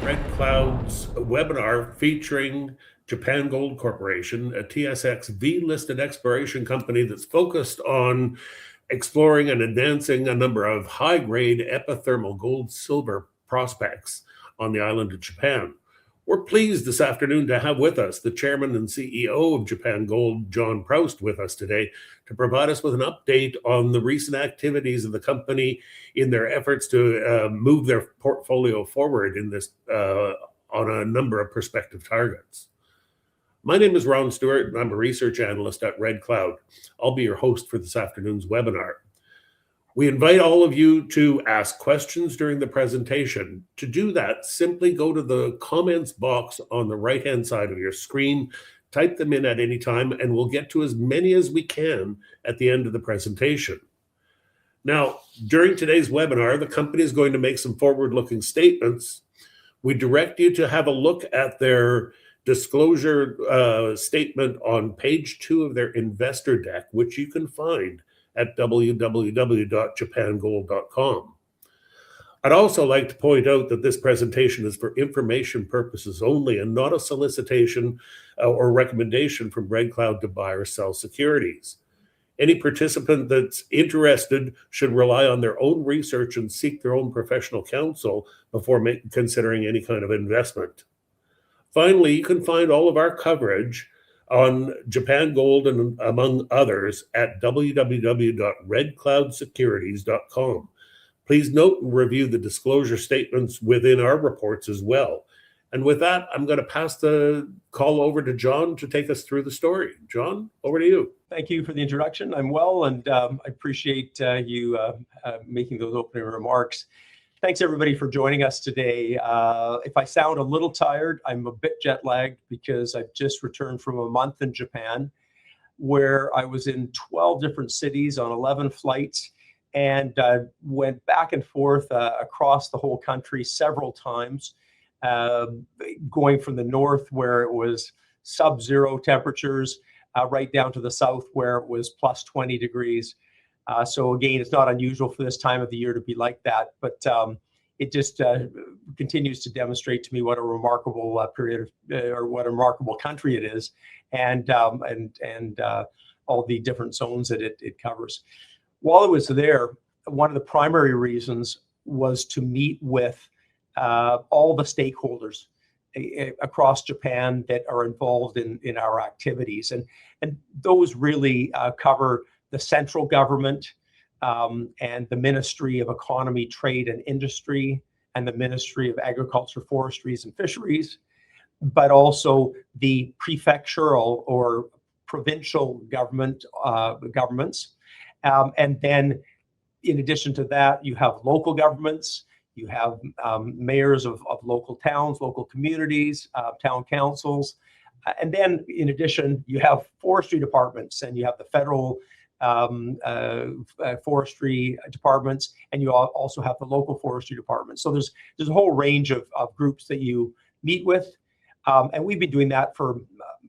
Red Cloud's webinar featuring Japan Gold Corporation, a TSX V-listed exploration company that's focused on exploring and advancing a number of high-grade epithermal gold-silver prospects on the island of Japan. We're pleased this afternoon to have with us the chairman and CEO of Japan Gold, John Proust, with us today to provide us with an update on the recent activities of the company in their efforts to move their portfolio forward in this on a number of prospective targets. My name is Ron Stewart, and I'm a research analyst at Red Cloud. I'll be your host for this afternoon's webinar. We invite all of you to ask questions during the presentation. To do that, simply go to the comments box on the right-hand side of your screen, type them in at any time, and we'll get to as many as we can at the end of the presentation. Now, during today's webinar, the company is going to make some forward-looking statements. We direct you to have a look at their disclosure statement on page 2 of their investor deck, which you can find at www.japangold.com. I'd also like to point out that this presentation is for information purposes only and not a solicitation or recommendation from Red Cloud to buy or sell securities. Any participant that's interested should rely on their own research and seek their own professional counsel before considering any kind of investment. Finally, you can find all of our coverage on Japan Gold and among others at www.redcloudsecurities.com. Please note and review the disclosure statements within our reports as well. And with that, I'm going to pass the call over to John to take us through the story. John, over to you. Thank you for the introduction. I'm well, and I appreciate you making those opening remarks. Thanks, everybody, for joining us today. If I sound a little tired, I'm a bit jet lagged because I've just returned from a month in Japan, where I was in 12 different cities on 11 flights and went back and forth across the whole country several times, going from the north where it was sub-zero temperatures right down to the south where it was plus 20 degrees. So again, it's not unusual for this time of the year to be like that, but it just continues to demonstrate to me what a remarkable period or what a remarkable country it is, and all the different zones that it covers. While I was there, one of the primary reasons was to meet with all the stakeholders across Japan that are involved in our activities, and those really cover the central government and the Ministry of Economy, Trade and Industry, and the Ministry of Agriculture, Forestries and Fisheries, but also the prefectural or provincial governments. And then in addition to that, you have local governments, you have mayors of local towns, local communities, town councils. And then in addition, you have forestry departments, and you have the federal forestry departments, and you also have the local forestry departments. So there's a whole range of groups that you meet with, and we've been doing that for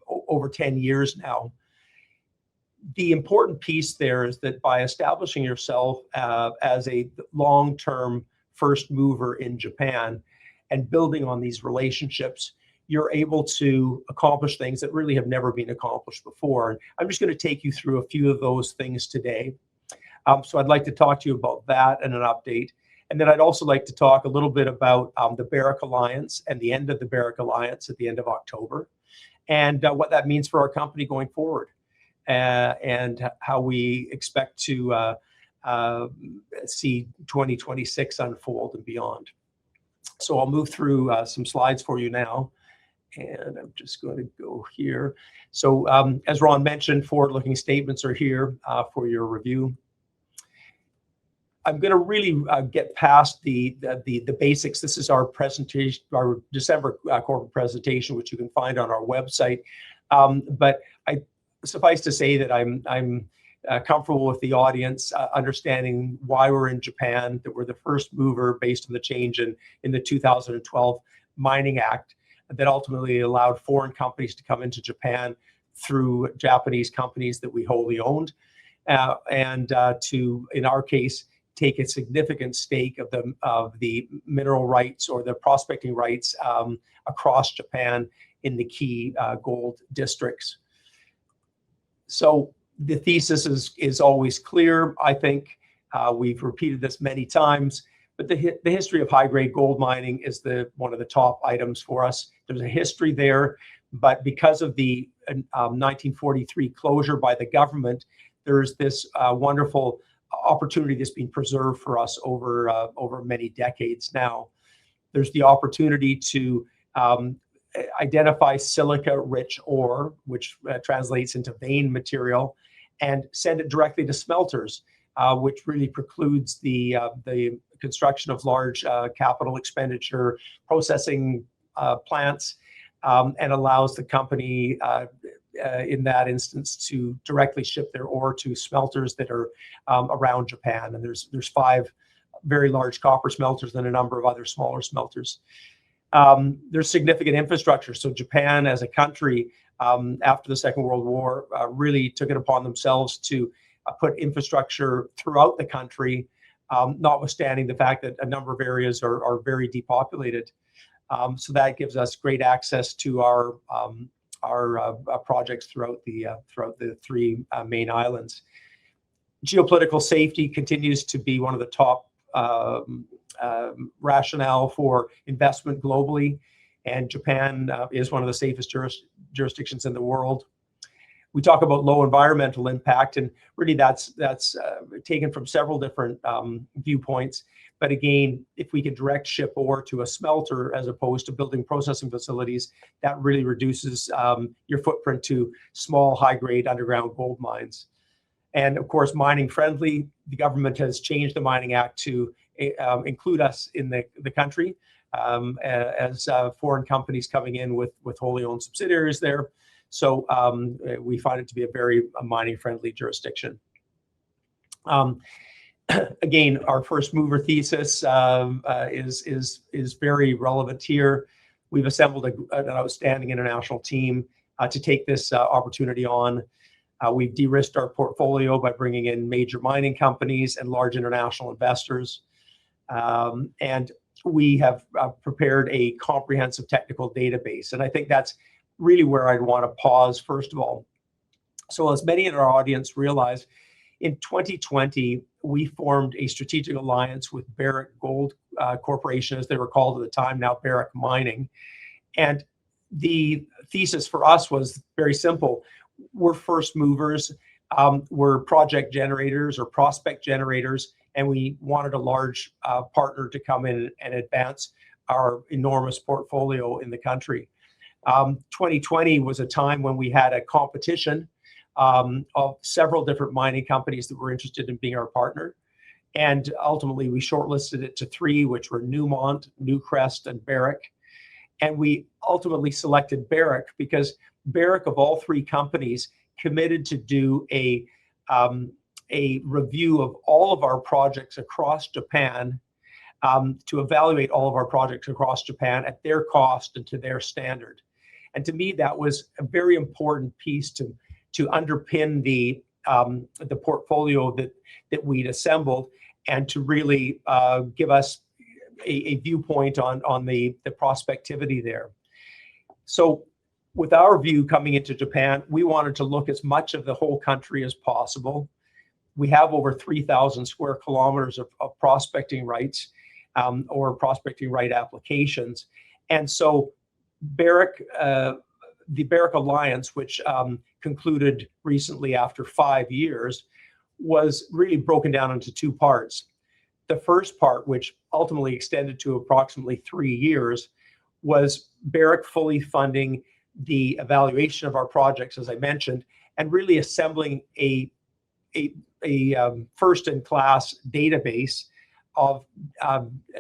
over 10 years now. The important piece there is that by establishing yourself as a long-term first mover in Japan and building on these relationships, you're able to accomplish things that really have never been accomplished before. And I'm just going to take you through a few of those things today. So I'd like to talk to you about that and an update. And then I'd also like to talk a little bit about the Barrick Alliance and the end of the Barrick Alliance at the end of October, and what that means for our company going forward, and how we expect to see 2026 unfold and beyond. So I'll move through some slides for you now. And I'm just going to go here. So as Ron mentioned, forward-looking statements are here for your review. I'm going to really get past the basics. This is our presentation, our December corporate presentation, which you can find on our website. But suffice to say that I'm comfortable with the audience understanding why we're in Japan, that we're the first mover based on the change in the 2012 Mining Act that ultimately allowed foreign companies to come into Japan through Japanese companies that we wholly owned, and to, in our case, take a significant stake of the mineral rights or the prospecting rights across Japan in the key gold districts. So the thesis is always clear. I think we've repeated this many times, but the history of high-grade gold mining is one of the top items for us. There's a history there, but because of the 1943 closure by the government, there's this wonderful opportunity that's been preserved for us over many decades now. There's the opportunity to identify silica-rich ore, which translates into vein material, and send it directly to smelters, which really precludes the construction of large capital expenditure processing plants, and allows the company in that instance to directly ship their ore to smelters that are around Japan. And there's 5 very large copper smelters and a number of other smaller smelters. There's significant infrastructure. So Japan as a country, after the Second World War, really took it upon themselves to put infrastructure throughout the country, notwithstanding the fact that a number of areas are very depopulated. So that gives us great access to our projects throughout the 3 main islands. Geopolitical safety continues to be one of the top rationale for investment globally, and Japan is one of the safest jurisdictions in the world. We talk about low environmental impact, and really that's taken from several different viewpoints. But again, if we can direct ship ore to a smelter as opposed to building processing facilities, that really reduces your footprint to small, high-grade underground gold mines. And of course, mining friendly. The government has changed the Mining Act to include us in the country as foreign companies coming in with wholly owned subsidiaries there. So we find it to be a very mining friendly jurisdiction. Again, our first mover thesis is very relevant here. We've assembled an outstanding international team to take this opportunity on. We've de-risked our portfolio by bringing in major mining companies and large international investors. And we have prepared a comprehensive technical database. And I think that's really where I'd want to pause, first of all. So as many in our audience realize, in 2020, we formed a strategic alliance with Barrick Gold Corporation, as they were called at the time, now Barrick Mining. And the thesis for us was very simple. We're first movers, we're project generators or prospect generators, and we wanted a large partner to come in and advance our enormous portfolio in the country. 2020 was a time when we had a competition of several different mining companies that were interested in being our partner. And ultimately, we shortlisted it to 3, which were Newmont, Newcrest, and Barrick. And we ultimately selected Barrick because Barrick, of all 3 companies, committed to do a review of all of our projects across Japan, to evaluate all of our projects across Japan at their cost and to their standard. And to me, that was a very important piece to underpin the portfolio that we'd assembled, and to really give us a viewpoint on the prospectivity there. So with our view coming into Japan, we wanted to look as much of the whole country as possible. We have over 3,000 square kilometers of prospecting rights or prospecting right applications. And so Barrick, the Barrick Alliance, which concluded recently after 5 years, was really broken down into 2 parts. The first part, which ultimately extended to approximately 3 years, was Barrick fully funding the evaluation of our projects, as I mentioned, and really assembling a first-in-class database of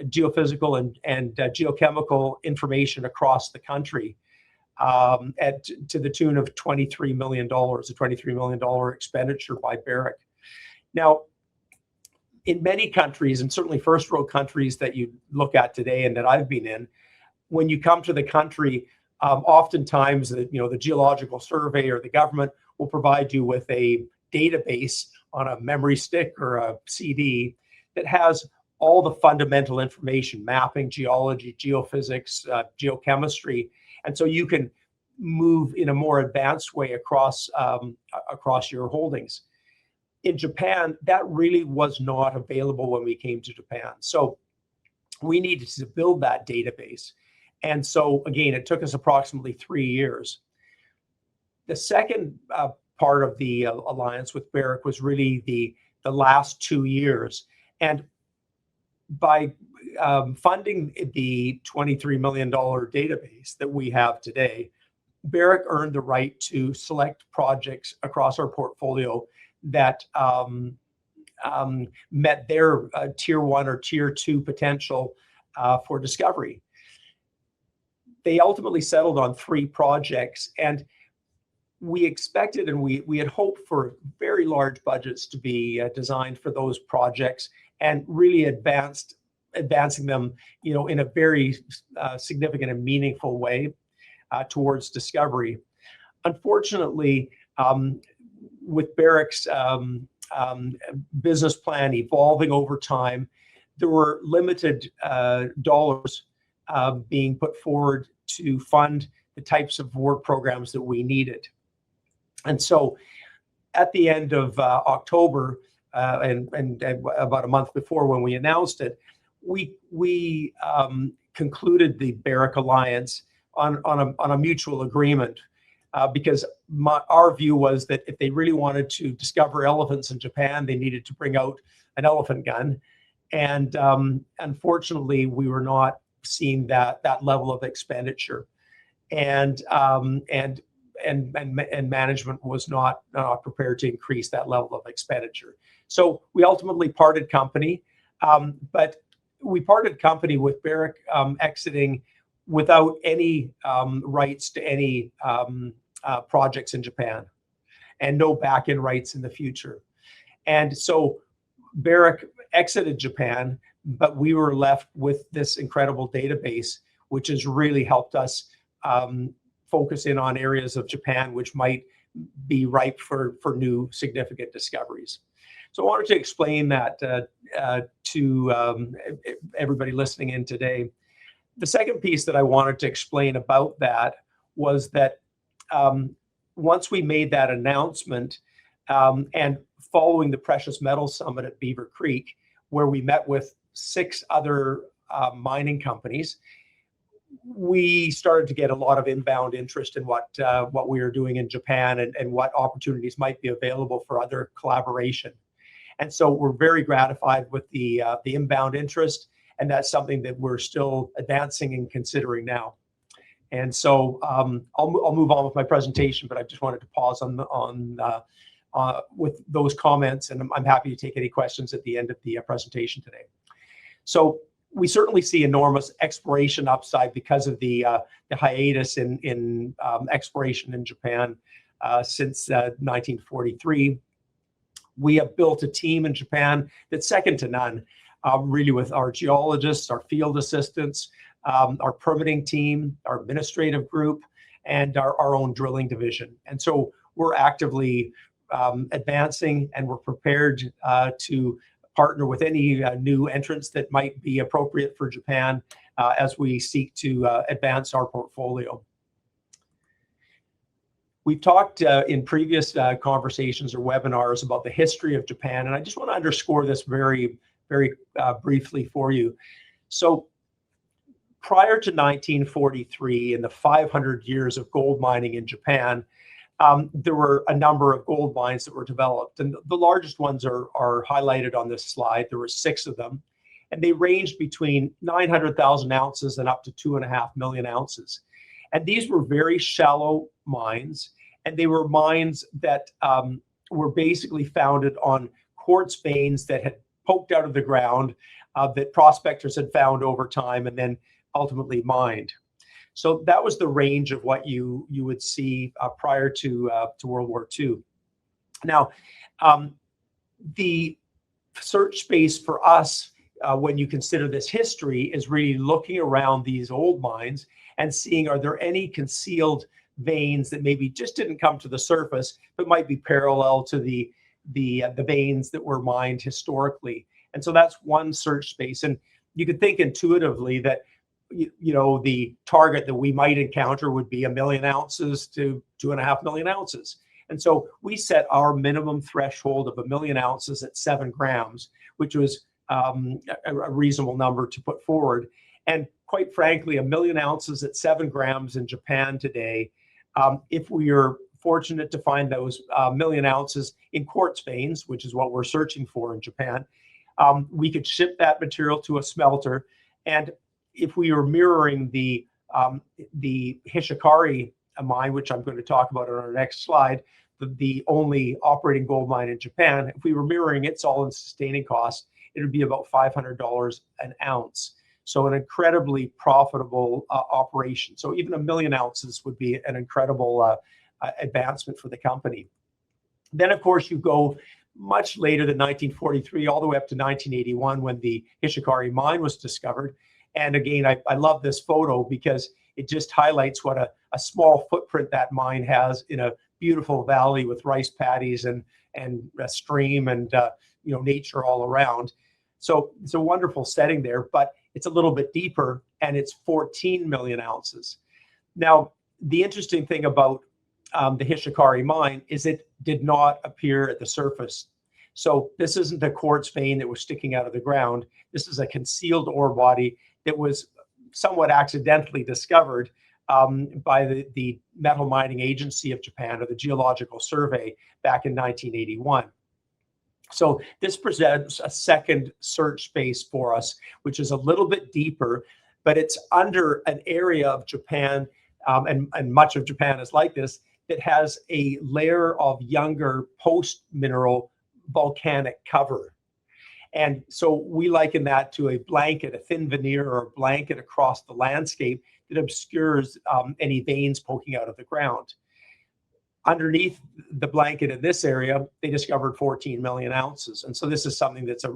geophysical and geochemical information across the country, to the tune of $23 million, a $23 million expenditure by Barrick. Now, in many countries, and certainly first-world countries that you look at today and that I've been in, when you come to the country, oftentimes the Geological Survey or the government will provide you with a database on a memory stick or a CD that has all the fundamental information, mapping, geology, geophysics, geochemistry. And so you can move in a more advanced way across your holdings. In Japan, that really was not available when we came to Japan. So we needed to build that database. And so again, it took us approximately 3 years. The second part of the alliance with Barrick was really the last 2 years. And by funding the $23 million database that we have today, Barrick earned the right to select projects across our portfolio that met their tier 1 or tier 2 potential for discovery. They ultimately settled on 3 projects, and we expected and we had hoped for very large budgets to be designed for those projects and really advancing them, in a very significant and meaningful way towards discovery. Unfortunately, with Barrick's business plan evolving over time, there were limited dollars being put forward to fund the types of work programs that we needed. And so at the end of October, and about a month before when we announced it, we concluded the Barrick Alliance on a mutual agreement, because our view was that if they really wanted to discover elephants in Japan, they needed to bring out an elephant gun. And unfortunately, we were not seeing that level of expenditure, and management was not prepared to increase that level of expenditure. So we ultimately parted company, but we parted company with Barrick exiting without any rights to any projects in Japan, and no back-end rights in the future. And so Barrick exited Japan, but we were left with this incredible database, which has really helped us focus in on areas of Japan which might be ripe for new significant discoveries. So I wanted to explain that to everybody listening in today. The second piece that I wanted to explain about that was that once we made that announcement, and following the Precious Metals Summit at Beaver Creek, where we met with 6 other mining companies, we started to get a lot of inbound interest in what we were doing in Japan and what opportunities might be available for other collaboration. And so we're very gratified with the inbound interest, and that's something that we're still advancing and considering now. And so I'll move on with my presentation, but I just wanted to pause with those comments, and I'm happy to take any questions at the end of the presentation today. So we certainly see enormous exploration upside because of the hiatus in exploration in Japan since 1943. We have built a team in Japan that's second to none, really, with our geologists, our field assistants, our permitting team, our administrative group, and our own drilling division. And so we're actively advancing, and we're prepared to partner with any new entrants that might be appropriate for Japan as we seek to advance our portfolio. We've talked in previous conversations or webinars about the history of Japan, and I just want to underscore this very, very briefly for you. So prior to 1943, in the 500 years of gold mining in Japan, there were a number of gold mines that were developed, and the largest ones are highlighted on this slide. There were 6 of them, and they ranged between 900,000 ounces and up to 2.5 million ounces. And these were very shallow mines, and they were mines that were basically founded on quartz veins that had poked out of the ground that prospectors had found over time and then ultimately mined. So that was the range of what you would see prior to World War II. Now, the search space for us, when you consider this history, is really looking around these old mines and seeing, are there any concealed veins that maybe just didn't come to the surface, but might be parallel to the veins that were mined historically. And so that's one search space. And you could think intuitively that, the target that we might encounter would be 1 million ounces to 2.5 million ounces. And so we set our minimum threshold of 1 million ounces at 7 grams, which was a reasonable number to put forward. And quite frankly, 1 million ounces at 7 grams in Japan today, if we are fortunate to find those 1 million ounces in quartz veins, which is what we're searching for in Japan, we could ship that material to a smelter. And if we are mirroring the Hishikari mine, which I'm going to talk about on our next slide, the only operating gold mine in Japan, if we were mirroring its all-in sustaining cost, it would be about $500 an ounce. So an incredibly profitable operation. So even 1 million ounces would be an incredible advancement for the company. Then, of course, you go much later than 1943, all the way up to 1981, when the Hishikari mine was discovered. And again, I love this photo because it just highlights what a small footprint that mine has in a beautiful valley with rice paddies and a stream and nature all around. So it's a wonderful setting there, but it's a little bit deeper, and it's 14 million ounces. Now, the interesting thing about the Hishikari mine is it did not appear at the surface. So this isn't a quartz vein that was sticking out of the ground. This is a concealed ore body that was somewhat accidentally discovered by the Metal Mining Agency of Japan, or the Geological Survey, back in 1981. So this presents a second search space for us, which is a little bit deeper, but it's under an area of Japan, and much of Japan is like this, that has a layer of younger post-mineral volcanic cover. And so we liken that to a blanket, a thin veneer or a blanket across the landscape that obscures any veins poking out of the ground. Underneath the blanket in this area, they discovered 14 million ounces. And so this is something that's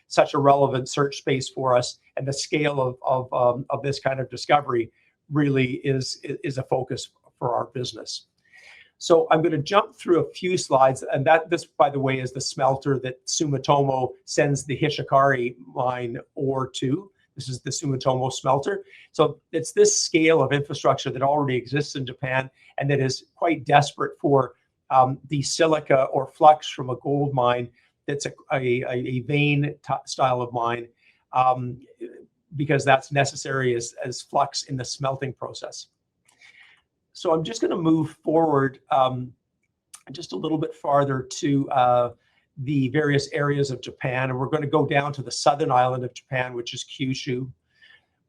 such a relevant search space for us. And the scale of this kind of discovery really is a focus for our business. So I'm going to jump through a few slides, and this, by the way, is the smelter that Sumitomo sends the Hishikari mine ore to. This is the Sumitomo smelter. So it's this scale of infrastructure that already exists in Japan and that is quite desperate for the silica or flux from a gold mine that's a vein style of mine, because that's necessary as flux in the smelting process. So I'm just going to move forward just a little bit farther to the various areas of Japan. And we're going to go down to the southern island of Japan, which is Kyushu.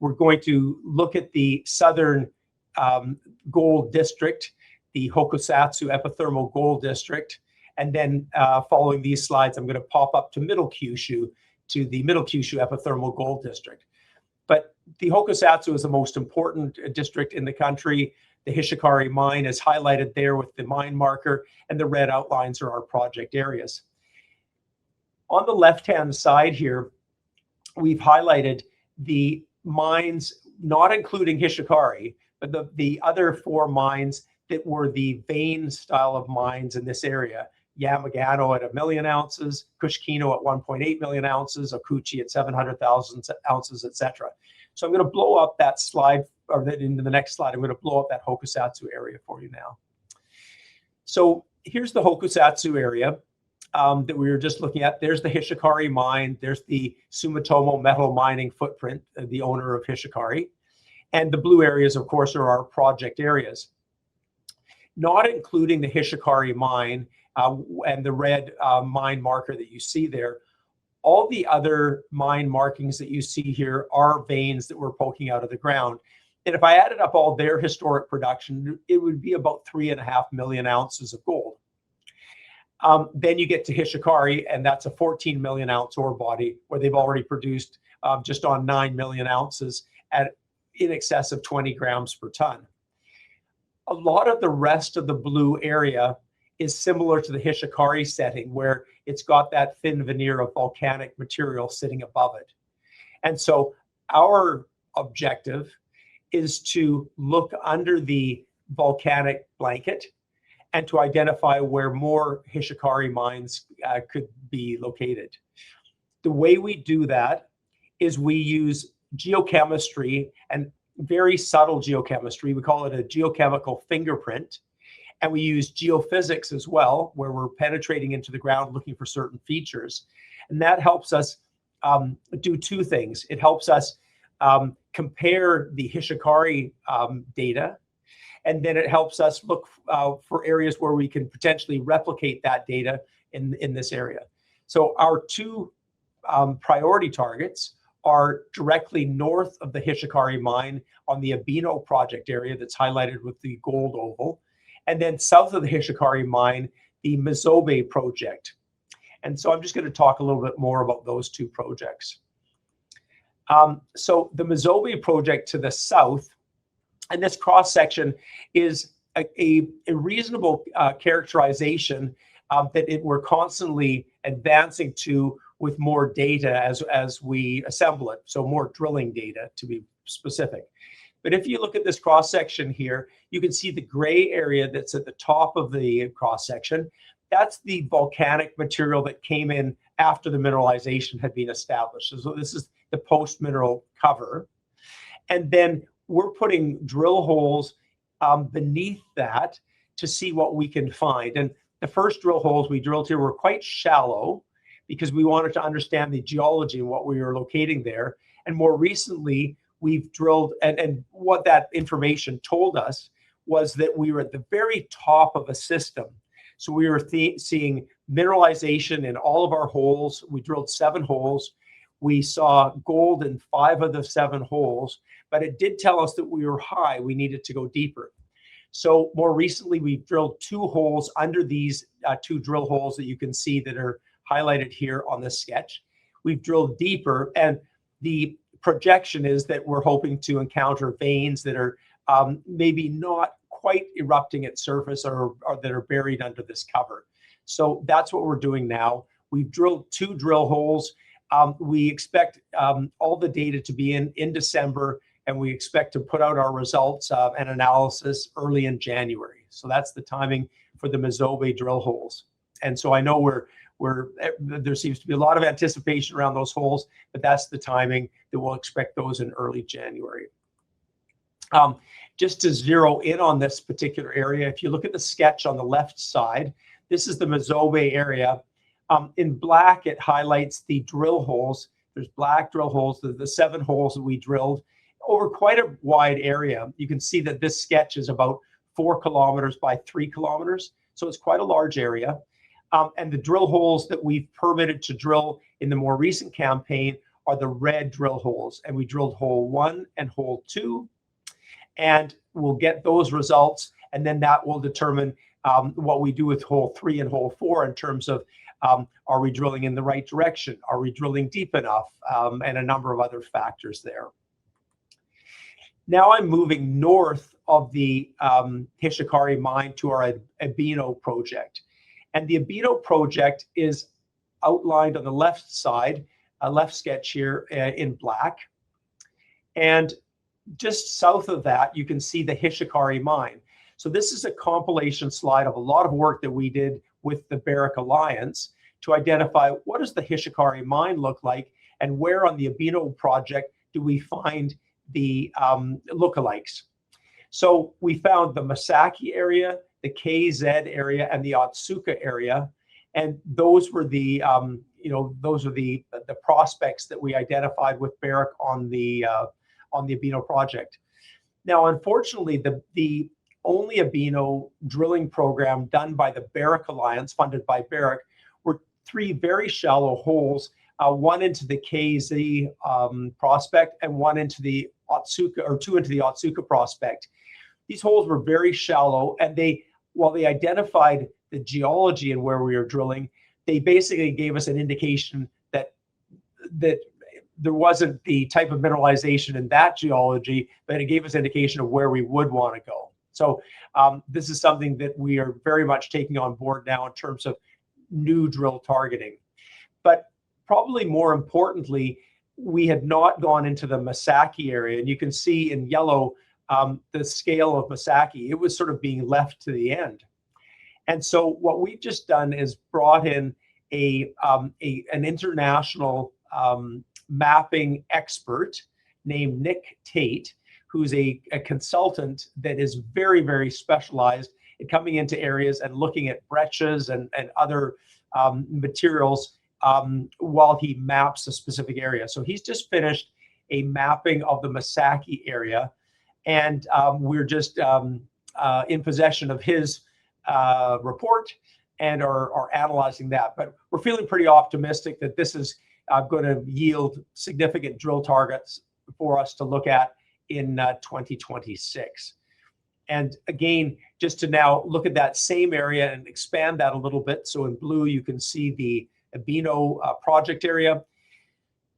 We're going to look at the southern gold district, the Hokusatsu epithermal gold district. And then following these slides, I'm going to pop up to middle Kyushu, to the middle Kyushu epithermal gold district. But the Hokusatsu is the most important district in the country. The Hishikari mine is highlighted there with the mine marker, and the red outlines are our project areas. On the left-hand side here, we've highlighted the mines, not including Hishikari, but the other 4 mines that were the vein style of mines in this area. Yamagano at 1 million ounces, Kushkino at 1.8 million ounces, Okuchi at 700,000 ounces, etc. So I'm going to blow up that slide, or into the next slide, I'm going to blow up that Hokusatsu area for you now. So here's the Hokusatsu area that we were just looking at. There's the Hishikari mine. There's the Sumitomo Metal Mining footprint, the owner of Hishikari. And the blue areas, of course, are our project areas. Not including the Hishikari mine and the red mine marker that you see there, all the other mine markings that you see here are veins that were poking out of the ground. And if I added up all their historic production, it would be about 3.5 million ounces of gold. Then you get to Hishikari, and that's a 14 million ounce ore body where they've already produced just on 9 million ounces at in excess of 20 grams per ton. A lot of the rest of the blue area is similar to the Hishikari setting, where it's got that thin veneer of volcanic material sitting above it. And so our objective is to look under the volcanic blanket and to identify where more Hishikari mines could be located. the way we do that is we use geochemistry, and very subtle geochemistry. We call it a geochemical fingerprint. And we use geophysics as well, where we're penetrating into the ground looking for certain features. And that helps us do two things. It helps us compare the Hishikari data, and then it helps us look for areas where we can potentially replicate that data in this area. So our two priority targets are directly north of the Hishikari mine on the Abino project area that's highlighted with the gold oval, and then south of the Hishikari mine, the Mizobe project. And so I'm just going to talk a little bit more about those two projects. So the Mizobe project to the south, and this cross section is a reasonable characterization that we're constantly advancing to with more data as we assemble it. So more drilling data, to be specific. But if you look at this cross section here, you can see the gray area that's at the top of the cross section. That's the volcanic material that came in after the mineralization had been established. So this is the post-mineral cover. And then we're putting drill holes beneath that to see what we can find. And the first drill holes we drilled here were quite shallow because we wanted to understand the geology and what we were locating there. And more recently, we've drilled, and what that information told us was that we were at the very top of a system. So we were seeing mineralization in all of our holes. We drilled 7 holes. We saw gold in 5 of the 7 holes, but it did tell us that we were high. We needed to go deeper. So more recently, we've drilled 2 holes under these 2 drill holes that you can see that are highlighted here on this sketch. We've drilled deeper, and the projection is that we're hoping to encounter veins that are maybe not quite erupting at surface or that are buried under this cover. So that's what we're doing now. We've drilled 2 drill holes. We expect all the data to be in December, and we expect to put out our results and analysis early in January. So that's the timing for the Mizobe drill holes. And so I know there seems to be a lot of anticipation around those holes, but that's the timing that we'll expect those in early January. Just to zero in on this particular area, if you look at the sketch on the left side, this is the Mizobe area. In black, it highlights the drill holes. There's black drill holes, the 7 holes that we drilled over quite a wide area. You can see that this sketch is about 4 kilometers by 3 kilometers. So it's quite a large area. And the drill holes that we've permitted to drill in the more recent campaign are the red drill holes. And we drilled hole 1 and hole 2. And we'll get those results. And then that will determine what we do with hole 3 and hole 4 in terms of are we drilling in the right direction? Are we drilling deep enough? And a number of other factors there. Now I'm moving north of the Hishikari mine to our Abino project. And the Abino project is outlined on the left side, a left sketch here in black. And just south of that, you can see the Hishikari mine. So this is a compilation slide of a lot of work that we did with the Barrick Alliance to identify what does the Hishikari mine look like and where on the Abino project do we find the lookalikes. So we found the Masaki area, the KZ area, and the Otsuka area, and those were the the prospects that we identified with Barrick on the Abino project. Now, unfortunately, the only Abino drilling program done by the Barrick Alliance, funded by Barrick, were 3 very shallow holes, one into the KZ prospect and one into the Otsuka, or 2 into the Otsuka prospect. These holes were very shallow, and while they identified the geology and where we were drilling, they basically gave us an indication that there wasn't the type of mineralization in that geology, but it gave us an indication of where we would want to go. So this is something that we are very much taking on board now in terms of new drill targeting. But probably more importantly, we had not gone into the Masaki area, and you can see in yellow the scale of Masaki. It was sort of being left to the end. And so what we've just done is brought in an international mapping expert named Nick Tate, who's a consultant that is very, very specialized in coming into areas and looking at breccias and other materials while he maps a specific area. So he's just finished a mapping of the Masaki area, and we're just in possession of his report and are analyzing that. But we're feeling pretty optimistic that this is going to yield significant drill targets for us to look at in 2026. And again, just to now look at that same area and expand that a little bit. So in blue, you can see the Ebino project area.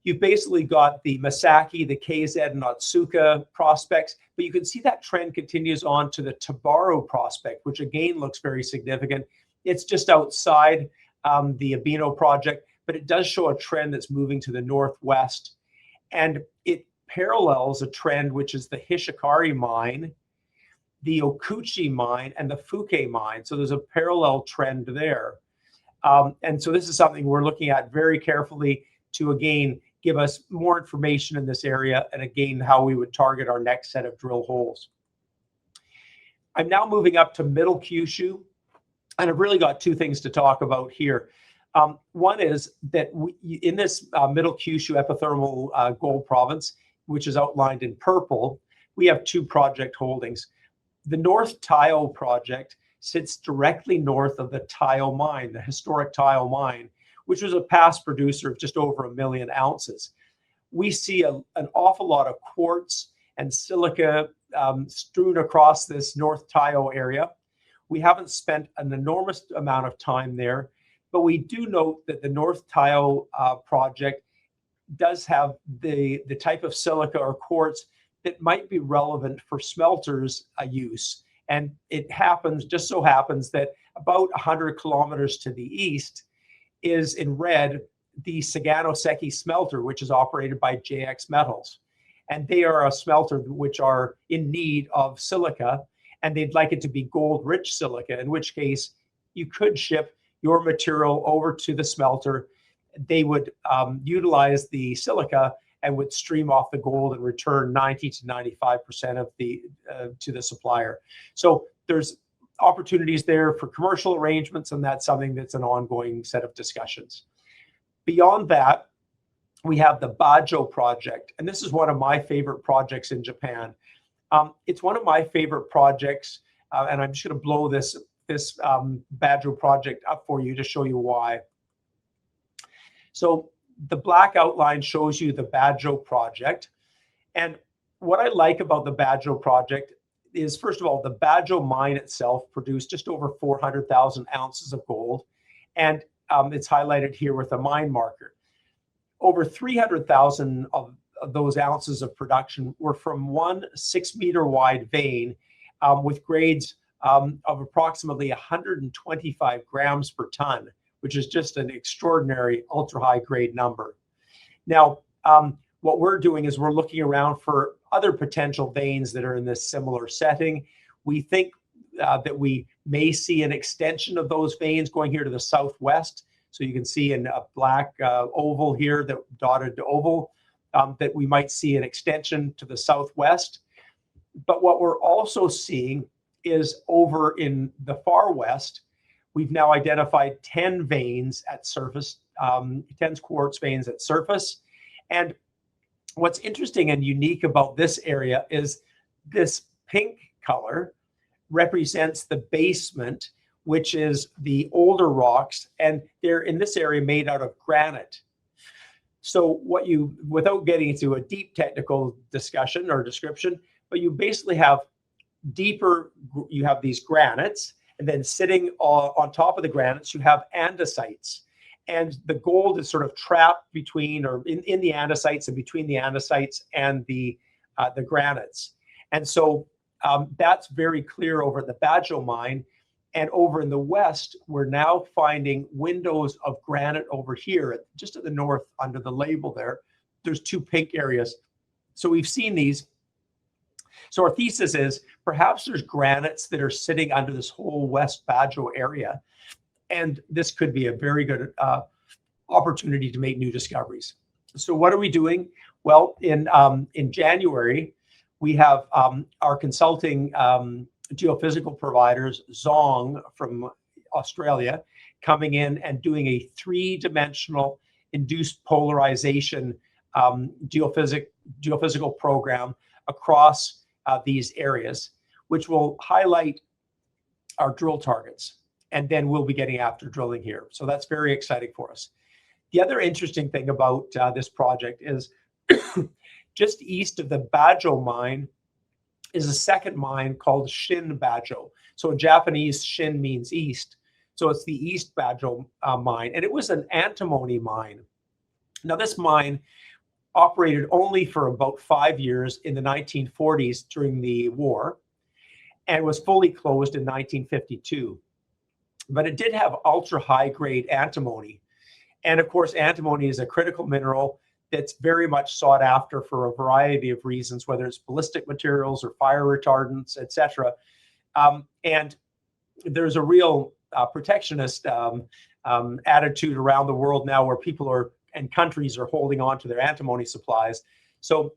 You've basically got the Masaki, the KZ, and Otsuka prospects, but you can see that trend continues on to the Tabaro prospect, which again looks very significant. It's just outside the Ebino project, but it does show a trend that's moving to the northwest. And it parallels a trend, which is the Hishikari mine, the Okuchi mine, and the Fuke mine. So there's a parallel trend there. And so this is something we're looking at very carefully to, again, give us more information in this area, and again, how we would target our next set of drill holes. I'm now moving up to Middle Kyushu, and I've really got two things to talk about here. One is that in this Middle Kyushu epithermal gold province, which is outlined in purple, we have two project holdings. The North Tayo project sits directly north of the Tayo mine, the historic Tayo mine, which was a past producer of just over 1 million ounces. We see an awful lot of quartz and silica strewn across this North Tayo area. We haven't spent an enormous amount of time there, but we do note that the North Tayo project does have the type of silica or quartz that might be relevant for smelters use. And it just so happens that about 100 kilometers to the east is, in red, the Saganoseki smelter, which is operated by JX Metals. And they are a smelter which are in need of silica, and they'd like it to be gold-rich silica, in which case you could ship your material over to the smelter. They would utilize the silica and would stream off the gold and return 90 to 95% of to the supplier. So there's opportunities there for commercial arrangements, and that's something that's an ongoing set of discussions. Beyond that, we have the Bajo project, and this is one of my favorite projects in Japan. It's one of my favorite projects, and I'm just going to blow this Bajo project up for you to show you why. So the black outline shows you the Bajo project, and what I like about the Bajo project is, first of all, the Bajo mine itself produced just over 400,000 ounces of gold, and it's highlighted here with a mine marker. Over 300,000 of those ounces of production were from one 6-meter wide vein with grades of approximately 125 grams per ton, which is just an extraordinary ultra-high grade number. Now, what we're doing is we're looking around for other potential veins that are in this similar setting. We think that we may see an extension of those veins going here to the southwest. So you can see in a black oval here, that dotted oval, that we might see an extension to the southwest. But what we're also seeing is over in the far west, we've now identified 10 veins at surface, 10 quartz veins at surface. And what's interesting and unique about this area is this pink color represents the basement, which is the older rocks, and they're in this area made out of granite. So what you, without getting into a deep technical discussion or description, but you basically have deeper, you have these granites, and then sitting on top of the granites, you have andesites. And the gold is sort of trapped between, or in the andesites, and between the andesites and the granites. And so that's very clear over the Bajo mine. And over in the west, we're now finding windows of granite over here, just at the north under the label there. There's two pink areas. So we've seen these. So our thesis is perhaps there's granites that are sitting under this whole West Bajo area. And this could be a very good opportunity to make new discoveries. So what are we doing? Well, in January, we have our consulting geophysical providers, Zong from Australia, coming in and doing a 3-dimensional induced polarization geophysical program across these areas, which will highlight our drill targets. And then we'll be getting after drilling here. So that's very exciting for us. The other interesting thing about this project is just east of the Bajo mine is a second mine called Shin Bajo. So in Japanese, Shin means east. So it's the East Bajo mine. And it was an antimony mine. Now this mine operated only for about 5 years in the 1940s during the war, and was fully closed in 1952. But it did have ultra high grade antimony. And of course, antimony is a critical mineral that's very much sought after for a variety of reasons, whether it's ballistic materials or fire retardants, etc. And there's a real protectionist attitude around the world now, where people and countries are holding on to their antimony supplies. So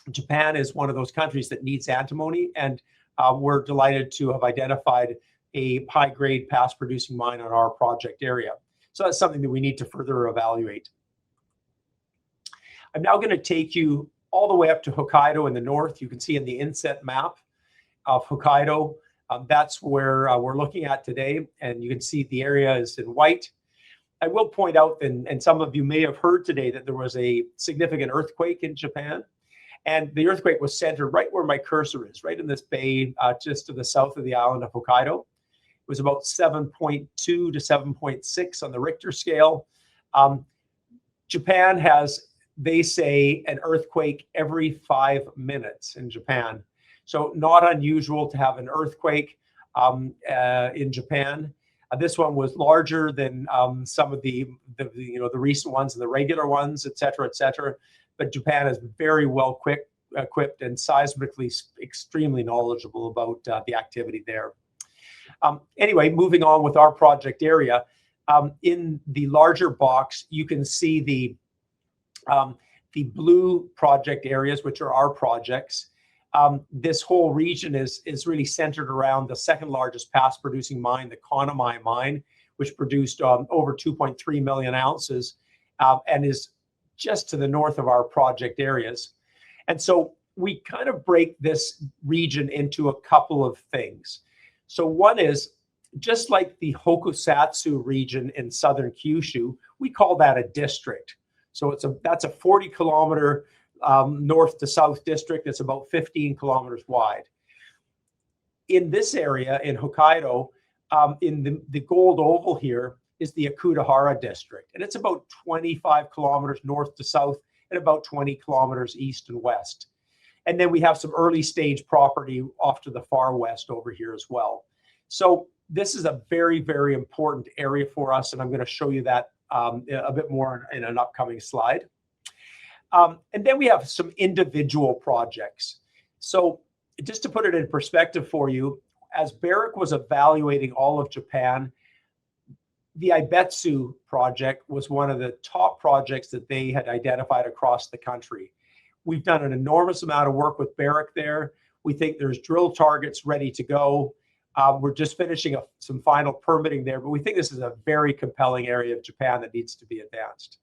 Japan is one of those countries that needs antimony, and we're delighted to have identified a high-grade past-producing mine on our project area. So that's something that we need to further evaluate. I'm now going to take you all the way up to Hokkaido in the north. You can see in the inset map of Hokkaido, that's where we're looking at today, and you can see the area is in white. I will point out, and some of you may have heard today, that there was a significant earthquake in Japan. And the earthquake was centered right where my cursor is, right in this bay just to the south of the island of Hokkaido. It was about 7.2 to 7.6 on the Richter scale. Japan has, they say, an earthquake every 5 minutes in Japan. So not unusual to have an earthquake in Japan. This one was larger than some of the recent ones and the regular ones, et cetera, et cetera. But Japan is very well equipped and seismically extremely knowledgeable about the activity there. Anyway, moving on with our project area, in the larger box, you can see the blue project areas, which are our projects. This whole region is really centered around the second largest past producing mine, the Konami mine, which produced over 2.3 million ounces and is just to the north of our project areas. And so we kind of break this region into a couple of things. So one is, just like the Hokusatsu region in southern Kyushu, we call that a district. So that's a 40-kilometer north to south district. It's about 15 kilometers wide. In this area in Hokkaido, in the gold oval here is the Akutahara district. And it's about 25 kilometers north to south and about 20 kilometers east and west. And then we have some early stage property off to the far west over here as well. So this is a very, very important area for us. And I'm going to show you that a bit more in an upcoming slide. And then we have some individual projects. So just to put it in perspective for you, as Barrick was evaluating all of Japan, the Ibetsu project was one of the top projects that they had identified across the country. We've done an enormous amount of work with Barrick there. We think there's drill targets ready to go. We're just finishing some final permitting there, but we think this is a very compelling area of Japan that needs to be advanced.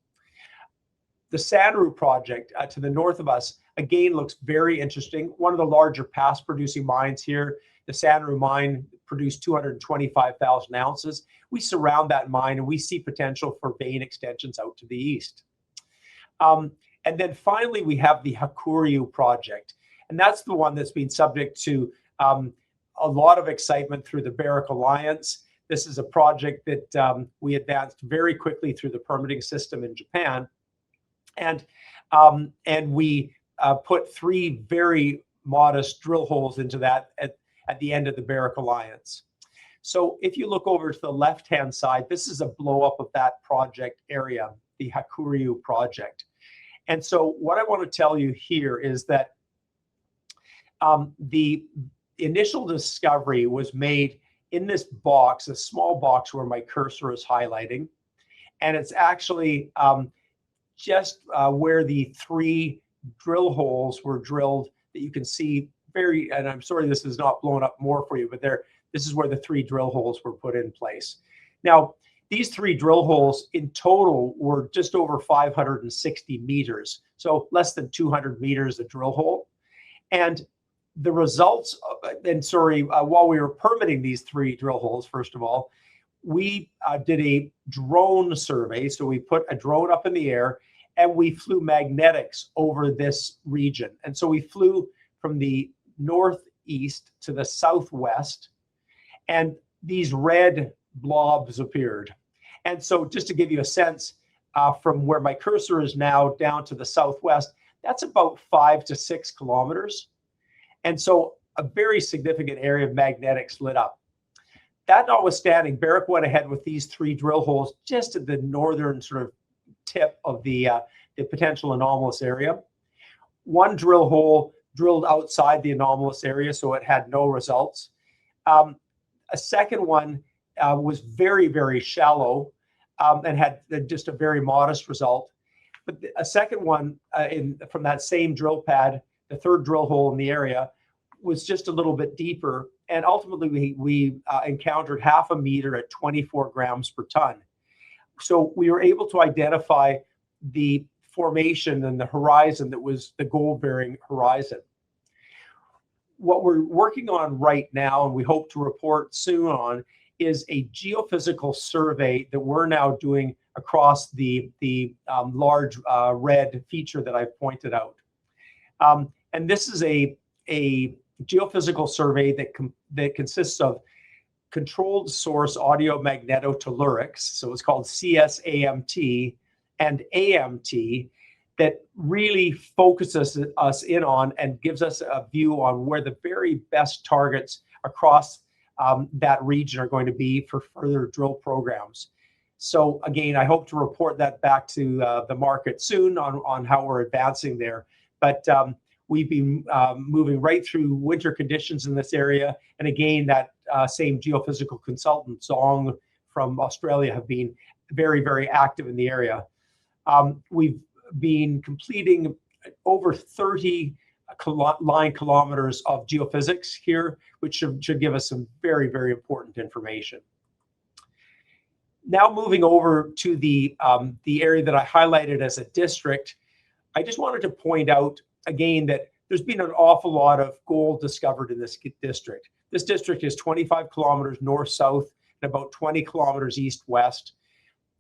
The Sanru project to the north of us, again, looks very interesting. One of the larger past producing mines here. The Sanru mine produced 225,000 ounces. We surround that mine and we see potential for vein extensions out to the east. And then finally, we have the Hakuryu project. And that's the one that's been subject to a lot of excitement through the Barrick Alliance. This is a project that we advanced very quickly through the permitting system in Japan. And we put 3 very modest drill holes into that at the end of the Barrick Alliance. So if you look over to the left-hand side, this is a blow-up of that project area, the Hakuryu project. And so what I want to tell you here is that the initial discovery was made in this box, a small box where my cursor is highlighting. And it's actually just where the 3 drill holes were drilled that you can see and I'm sorry this is not blown up more for you, but this is where the 3 drill holes were put in place. Now, these 3 drill holes in total were just over 560 meters, so less than 200 meters a drill hole. And the results, while we were permitting these 3 drill holes, first of all, we did a drone survey. So we put a drone up in the air and we flew magnetics over this region. And so we flew from the northeast to the southwest, and these red blobs appeared. And so just to give you a sense, from where my cursor is now down to the southwest, that's about 5 to 6 kilometers. And so a very significant area of magnetics lit up. That notwithstanding, Barrick went ahead with these 3 drill holes just at the northern sort of tip of the potential anomalous area. One drill hole drilled outside the anomalous area, so it had no results. A second one was very, very shallow and had just a very modest result. But a second one from that same drill pad, the 3rd drill hole in the area, was just a little bit deeper. And ultimately, we encountered 0.5 meter at 24 grams per ton. So we were able to identify the formation and the horizon that was the gold-bearing horizon. What we're working on right now, and we hope to report soon on, is a geophysical survey that we're now doing across the large red feature that I've pointed out. And this is a geophysical survey that consists of controlled source audio magnetotellurics, so it's called CSAMT and AMT, that really focuses us in on and gives us a view on where the very best targets across that region are going to be for further drill programs. So again, I hope to report that back to the market soon on how we're advancing there. But we've been moving right through winter conditions in this area. And again, that same geophysical consultant, Zong from Australia, have been very, very active in the area. We've been completing over 30 line kilometers of geophysics here, which should give us some very, very important information. Now moving over to the area that I highlighted as a district, I just wanted to point out again that there's been an awful lot of gold discovered in this district. This district is 25 kilometers north-south and about 20 kilometers east-west.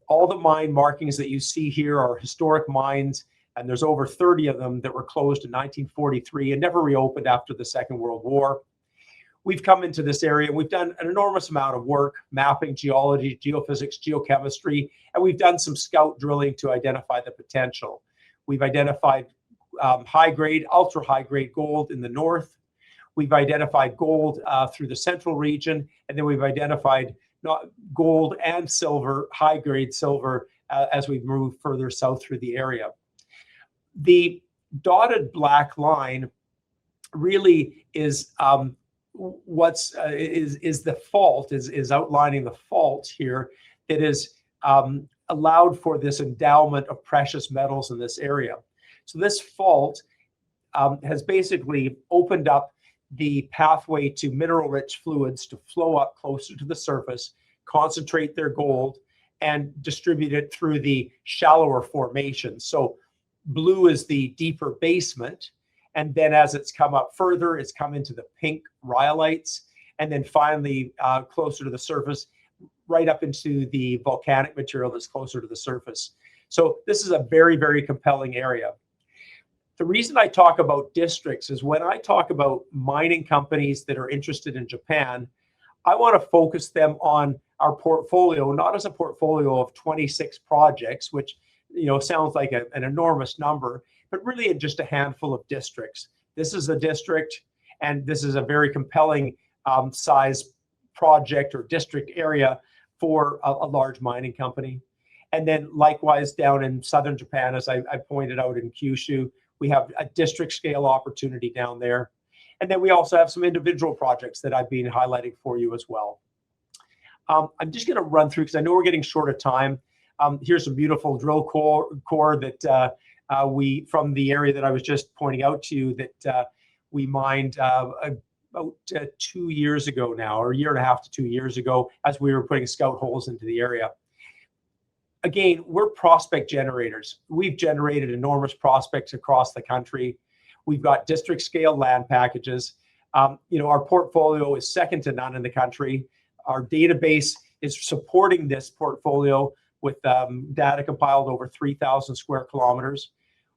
All the mine markings that you see here are historic mines, and there's over 30 of them that were closed in 1943 and never reopened after the Second World War. We've come into this area, we've done an enormous amount of work, mapping, geology, geophysics, geochemistry, and we've done some scout drilling to identify the potential. We've identified high-grade, ultra-high-grade gold in the north. We've identified gold through the central region, and then we've identified gold and silver, high-grade silver, as we've moved further south through the area. The dotted black line really is the fault, is outlining the fault here that is allowed for this endowment of precious metals in this area. So this fault has basically opened up the pathway to mineral-rich fluids to flow up closer to the surface, concentrate their gold, and distribute it through the shallower formations. So blue is the deeper basement, and then as it's come up further, it's come into the pink rhyolites, and then finally closer to the surface, right up into the volcanic material that's closer to the surface. So this is a very, very compelling area. The reason I talk about districts is when I talk about mining companies that are interested in Japan, I want to focus them on our portfolio, not as a portfolio of 26 projects, which sounds like an enormous number, but really in just a handful of districts. This is a district, and this is a very compelling size project or district area for a large mining company. And then likewise down in southern Japan, as I pointed out in Kyushu, we have a district scale opportunity down there. And then we also have some individual projects that I've been highlighting for you as well. I'm just going to run through because I know we're getting short of time. Here's a beautiful drill core that we, from the area that I was just pointing out to you, that we mined about 2 years ago now, or a year and a half to 2 years ago, as we were putting scout holes into the area. Again, we're prospect generators. We've generated enormous prospects across the country. We've got district scale land packages. Our portfolio is second to none in the country. Our database is supporting this portfolio with data compiled over 3,000 square kilometers.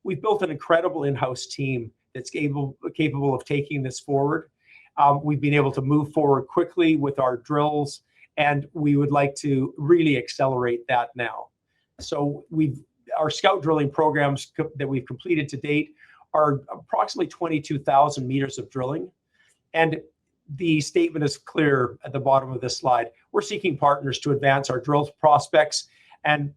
We've built an incredible in-house team that's capable of taking this forward. We've been able to move forward quickly with our drills, and we would like to really accelerate that now. So our scout drilling programs that we've completed to date are approximately 22,000 meters of drilling. And the statement is clear at the bottom of this slide. We're seeking partners to advance our drill prospects. And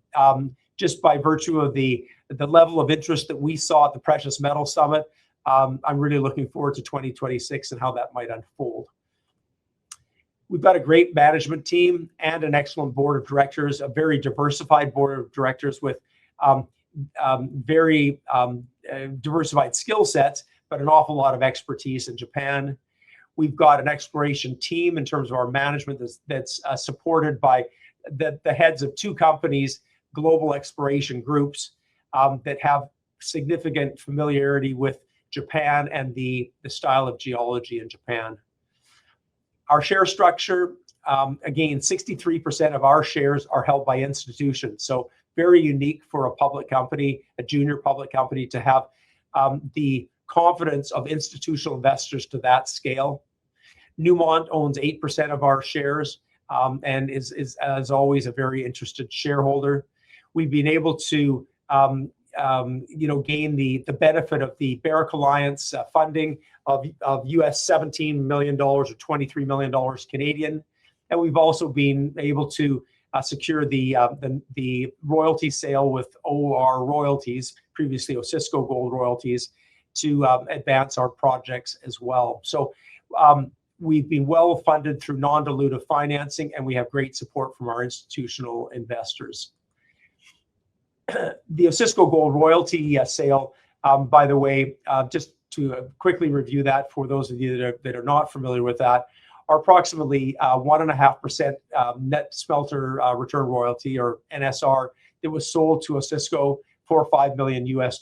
just by virtue of the level of interest that we saw at the Precious Metal Summit, I'm really looking forward to 2026 and how that might unfold. We've got a great management team and an excellent board of directors, a very diversified board of directors with very diversified skill sets, but an awful lot of expertise in Japan. We've got an exploration team in terms of our management that's supported by the heads of 2 companies, global exploration groups that have significant familiarity with Japan and the style of geology in Japan. Our share structure, again, 63% of our shares are held by institutions. So very unique for a public company, a junior public company, to have the confidence of institutional investors to that scale. Newmont owns 8% of our shares and is, as always, a very interested shareholder. We've been able to gain the benefit of the Barrick Alliance funding of US $17 million or $23 million Canadian. And we've also been able to secure the royalty sale with OR Royalties, previously Osisko Gold Royalties, to advance our projects as well. So we've been well funded through non-dilutive financing, and we have great support from our institutional investors. The Osisko Gold Royalty sale, by the way, just to quickly review that for those of you that are not familiar with that, are approximately 1.5% net smelter return royalty, or NSR, that was sold to Osisko for $5 million US.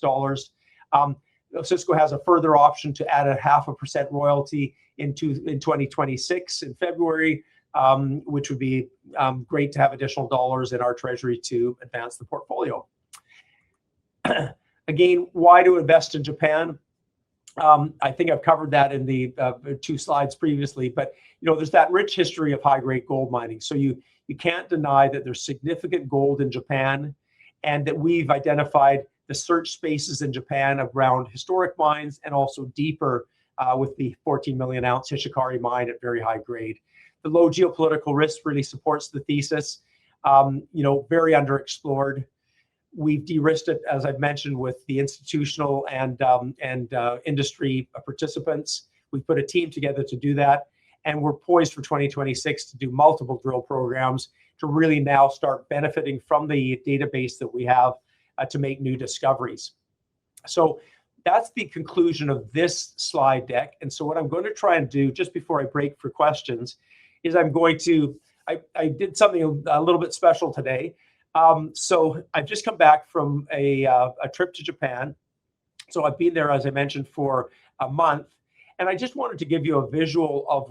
Osisko has a further option to add a 0.5% royalty in 2026 in February, which would be great to have additional dollars in our treasury to advance the portfolio. Again, why to invest in Japan? I think I've covered that in the 2 slides previously, but there's that rich history of high-grade gold mining. So you can't deny that there's significant gold in Japan, and that we've identified the search spaces in Japan around historic mines and also deeper with the 14 million ounce Hishikari mine at very high grade. The low geopolitical risk really supports the thesis. Very underexplored. We've de-risked it, as I've mentioned, with the institutional and industry participants. We've put a team together to do that, and we're poised for 2026 to do multiple drill programs to really now start benefiting from the database that we have to make new discoveries. So that's the conclusion of this slide deck. And so what I'm going to try and do just before I break for questions is I did something a little bit special today. So I've just come back from a trip to Japan. So I've been there, as I mentioned, for a month. And I just wanted to give you a visual of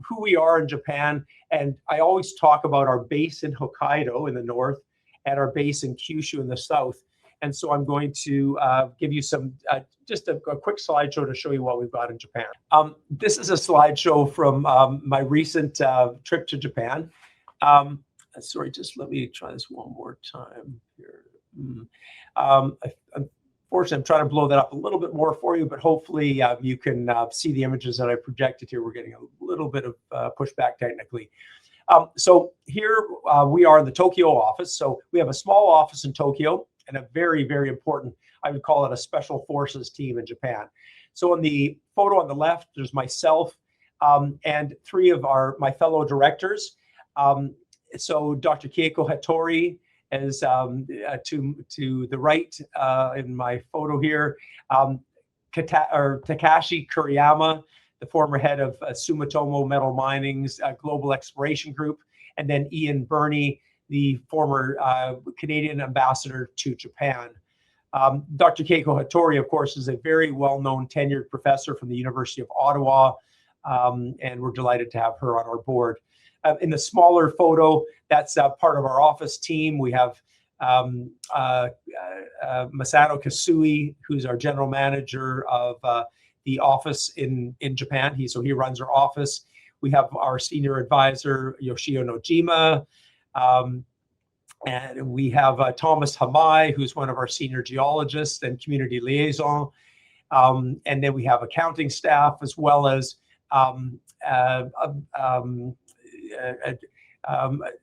who we are in Japan. And I always talk about our base in Hokkaido in the north and our base in Kyushu in the south. And so I'm going to give you just a quick slideshow to show you what we've got in Japan. This is a slideshow from my recent trip to Japan. Sorry, just let me try this one more time here. Unfortunately, I'm trying to blow that up a little bit more for you, but hopefully you can see the images that I projected here. We're getting a little bit of pushback technically. So here we are in the Tokyo office. So we have a small office in Tokyo and a very, very important, I would call it a special forces team in Japan. So in the photo on the left, there's myself and 3 of my fellow directors. So Dr. Keiko Hattori is to the right in my photo here. Takashi Kuriyama, the former head of Sumitomo Metal Mining's Global Exploration Group, and then Ian Burney, the former Canadian ambassador to Japan. Dr. Keiko Hattori, of course, is a very well-known tenured professor from the University of Ottawa, and we're delighted to have her on our board. In the smaller photo, that's part of our office team. We have Masato Kasui, who's our general manager of the office in Japan. He runs our office. We have our senior advisor, Yoshio Nojima. And we have Thomas Hamai, who's one of our senior geologists and community liaison. And then we have accounting staff, as well as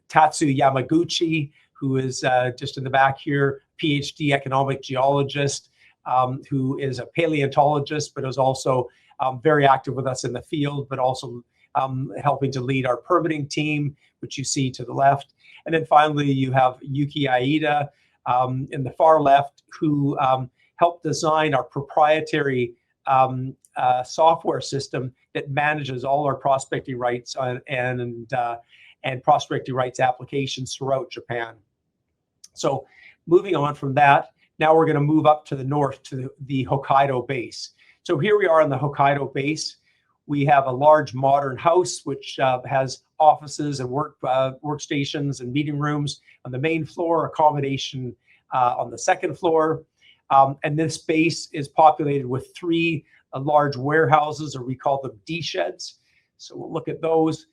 Tatsu Yamaguchi, who is just in the back here, PhD economic geologist, who is a paleontologist, but is also very active with us in the field, but also helping to lead our permitting team, which you see to the left. And then finally, you have Yuki Aida in the far left, who helped design our proprietary software system that manages all our prospecting rights and prospecting rights applications throughout Japan. So moving on from that, now we're going to move up to the north to the Hokkaido base. So here we are on the Hokkaido base. We have a large modern house, which has offices and workstations and meeting rooms on the main floor, accommodation on the second floor. And this base is populated with three large warehouses, or we call them D-sheds. So we'll look at those.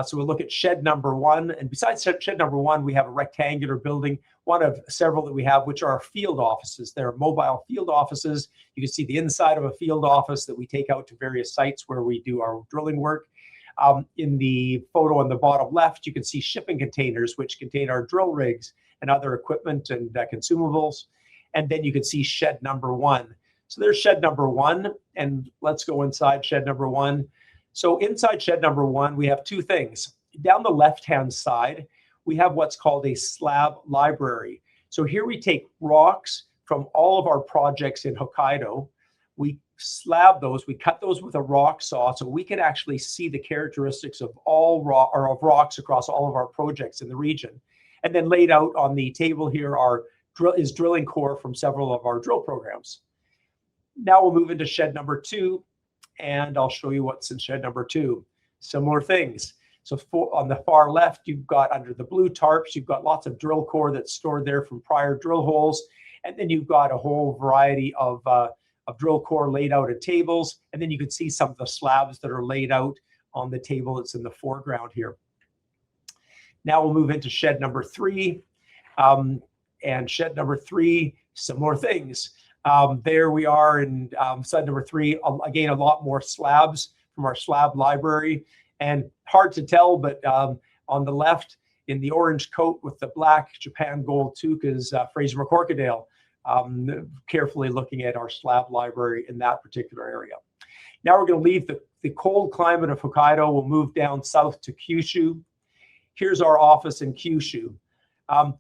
So we'll look at shed number one. And besides shed number one, we have a rectangular building, one of several that we have, which are our field offices. They're mobile field offices. You can see the inside of a field office that we take out to various sites where we do our drilling work. In the photo on the bottom left, you can see shipping containers, which contain our drill rigs and other equipment and consumables. And then you can see shed number one. So there's shed number one, and let's go inside shed number one. So inside shed number one, we have two things. Down the left-hand side, we have what's called a slab library. So here we take rocks from all of our projects in Hokkaido. We slab those, we cut those with a rock saw, so we can actually see the characteristics of all of rocks across all of our projects in the region. And then laid out on the table here is drilling core from several of our drill programs. Now we'll move into shed number two, and I'll show you what's in shed number two. Similar things. So on the far left, you've got under the blue tarps, you've got lots of drill core that's stored there from prior drill holes. And then you've got a whole variety of drill core laid out at tables. And then you can see some of the slabs that are laid out on the table that's in the foreground here. Now we'll move into shed number three. And shed number three, similar things. There we are in shed number three. Again, a lot more slabs from our slab library. And hard to tell, but on the left, in the orange coat with the black Japan gold toque, is Fraser McCorkadale, carefully looking at our slab library in that particular area. Now we're going to leave the cold climate of Hokkaido. We'll move down south to Kyushu. Here's our office in Kyushu.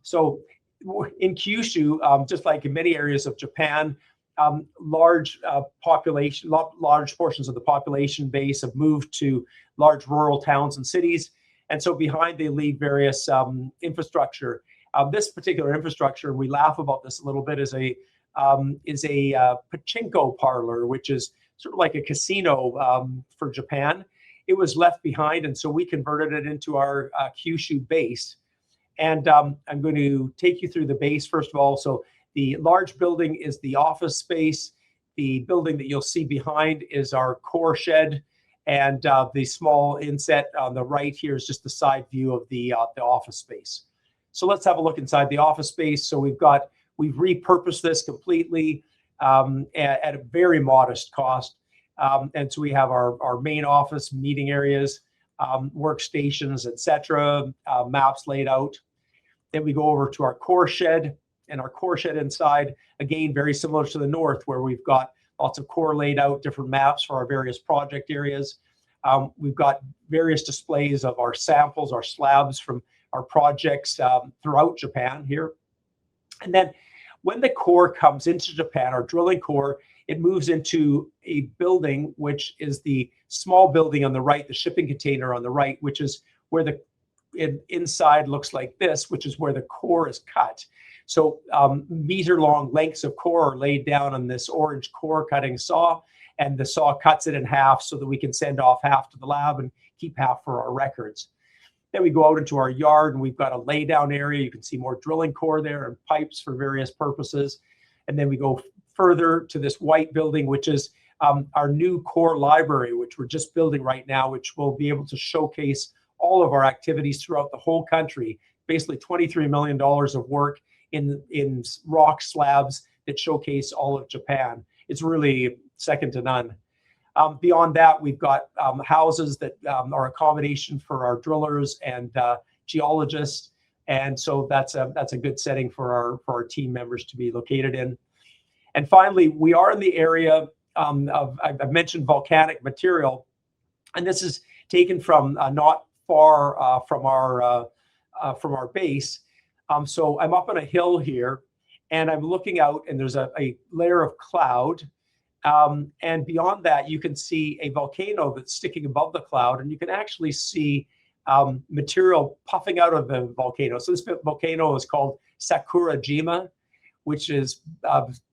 So in Kyushu, just like in many areas of Japan, large portions of the population base have moved to large rural towns and cities. And so behind they leave various infrastructure. This particular infrastructure, we laugh about this a little bit, is a pachinko parlor, which is sort of like a casino for Japan. It was left behind, and so we converted it into our Kyushu base. And I'm going to take you through the base first of all. So the large building is the office space. The building that you'll see behind is our core shed. And the small inset on the right here is just the side view of the office space. So let's have a look inside the office space. So we've repurposed this completely at a very modest cost. And so we have our main office, meeting areas, workstations, etc., maps laid out. Then we go over to our core shed, and our core shed inside, again, very similar to the north, where we've got lots of core laid out, different maps for our various project areas. We've got various displays of our samples, our slabs from our projects throughout Japan here. And then when the core comes into Japan, our drilling core, it moves into a building, which is the small building on the right, the shipping container on the right, which is where the inside looks like this, which is where the core is cut. So meter-long lengths of core are laid down on this orange core cutting saw, and the saw cuts it in half so that we can send off half to the lab and keep half for our records. Then we go out into our yard, and we've got a laydown area. You can see more drilling core there and pipes for various purposes. And then we go further to this white building, which is our new core library, which we're just building right now, which will be able to showcase all of our activities throughout the whole country. Basically $23 million of work in rock slabs that showcase all of Japan. It's really second to none. Beyond that, we've got houses that are accommodation for our drillers and geologists, and so that's a good setting for our team members to be located in. And finally, we are in the area I've mentioned volcanic material, and this is taken from not far from our base. So I'm up on a hill here, and I'm looking out, and there's a layer of cloud. And beyond that, you can see a volcano that's sticking above the cloud, and you can actually see material puffing out of the volcano. So this volcano is called Sakurajima, which is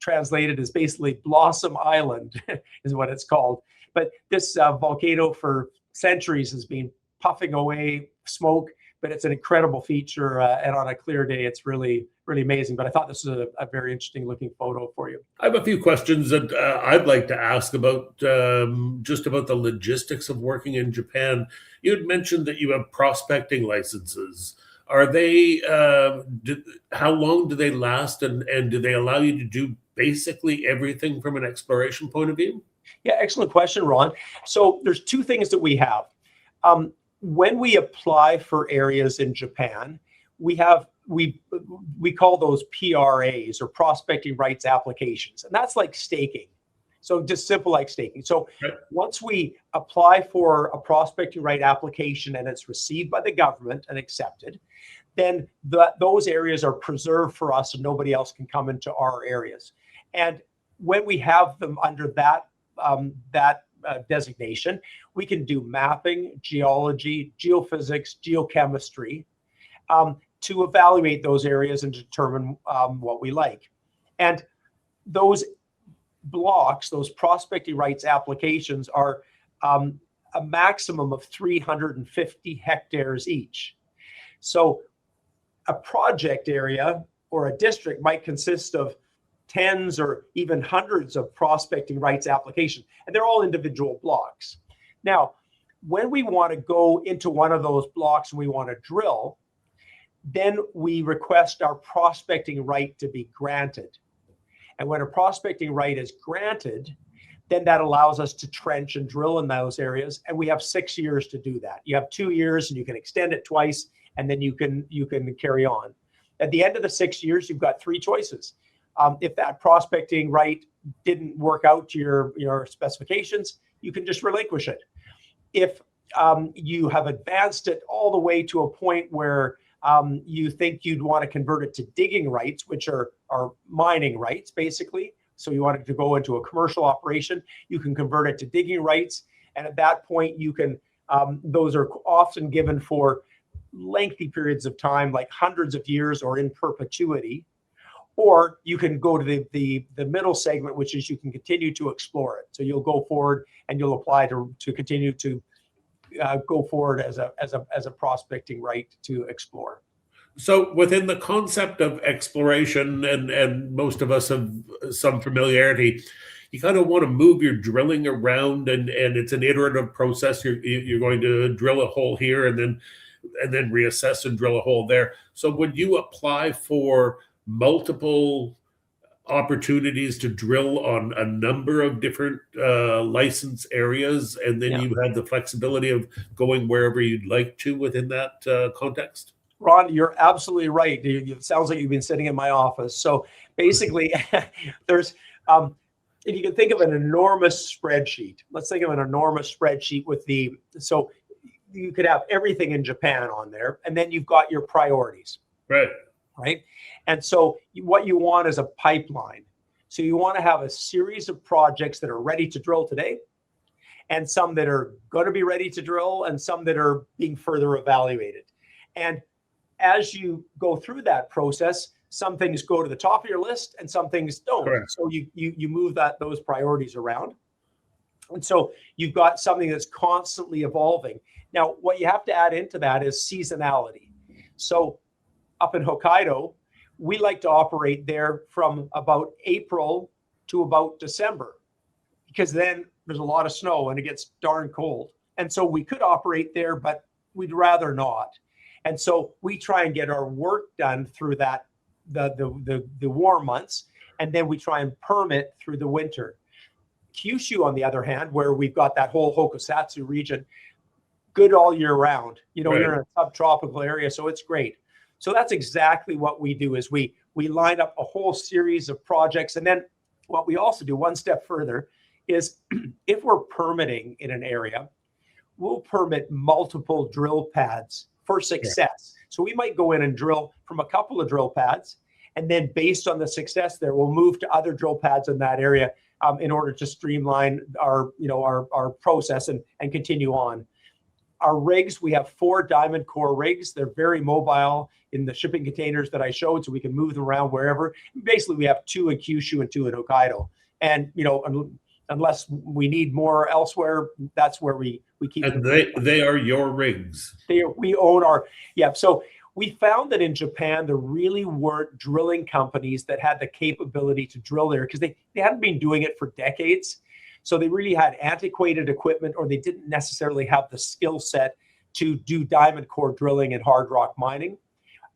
translated as basically Blossom Island, is what it's called. But this volcano for centuries has been puffing away smoke, but it's an incredible feature. And on a clear day, it's really, really amazing. But I thought this was a very interesting looking photo for you. I have a few questions that I'd like to ask about just about the logistics of working in Japan. You had mentioned that you have prospecting licenses. Are they, how long do they last, and do they allow you to do basically everything from an exploration point of view? Yeah, excellent question, Ron. So there's two things that we have. When we apply for areas in Japan, we call those PRAs, or prospecting rights applications, and that's like staking. So just simple like staking. So once we apply for a prospecting right application and it's received by the government and accepted, then those areas are preserved for us and nobody else can come into our areas. And when we have them under that designation, we can do mapping, geology, geophysics, geochemistry to evaluate those areas and determine what we like. And those blocks, those prospecting rights applications, are a maximum of 350 hectares each. So a project area or a district might consist of tens or even hundreds of prospecting rights applications, and they're all individual blocks. Now, when we want to go into one of those blocks and we want to drill, then we request our prospecting right to be granted. And when a prospecting right is granted, then that allows us to trench and drill in those areas. And we have 6 years to do that. You have 2 years and you can extend it twice, and then you can carry on. At the end of the 6 years, you've got three choices. If that prospecting right didn't work out to your specifications, you can just relinquish it. If you have advanced it all the way to a point where you think you'd want to convert it to digging rights, which are mining rights, basically. So you want it to go into a commercial operation, you can convert it to digging rights. And at that point, you can, those are often given for lengthy periods of time, like hundreds of years or in perpetuity. Or you can go to the middle segment, which is you can continue to explore it. So you'll go forward and you'll apply to continue to go forward as a prospecting right to explore. So within the concept of exploration, and most of us have some familiarity, you kind of want to move your drilling around, and it's an iterative process. You're going to drill a hole here and then reassess and drill a hole there. So would you apply for multiple opportunities to drill on a number of different license areas, and then you had the flexibility of going wherever you'd like to within that context? Ron, you're absolutely right. It sounds like you've been sitting in my office. So basically, there's if you can think of an enormous spreadsheet, let's think of an enormous spreadsheet so you could have everything in Japan on there, and then you've got your priorities. Right. And so what you want is a pipeline. So you want to have a series of projects that are ready to drill today, and some that are going to be ready to drill, and some that are being further evaluated. And as you go through that process, some things go to the top of your list and some things don't. Correct. So you move those priorities around. And so you've got something that's constantly evolving. Now, what you have to add into that is seasonality. So up in Hokkaido, we like to operate there from about April to about December, because then there's a lot of snow and it gets darn cold. And so we could operate there, but we'd rather not. And so we try and get our work done through the warm months, and then we try and permit through the winter. Kyushu, on the other hand, where we've got that whole Hokusatsu region, good all year round. You're in a subtropical area, so it's great. So that's exactly what we do, is we line up a whole series of projects. And then what we also do, one step further, is if we're permitting in an area, we'll permit multiple drill pads for success. So we might go in and drill from a couple of drill pads, and then based on the success there, we'll move to other drill pads in that area in order to streamline our process and continue on. Our rigs, we have 4 diamond core rigs. They're very mobile in the shipping containers that I showed, so we can move them around wherever. Basically, we have 2 in Kyushu and 2 in Hokkaido. And, unless we need more elsewhere, that's where we keep and them. They are your rigs. We own so we found that in Japan, there really weren't drilling companies that had the capability to drill there, because they hadn't been doing it for decades. So they really had antiquated equipment, or they didn't necessarily have the skill set to do diamond core drilling and hard rock mining.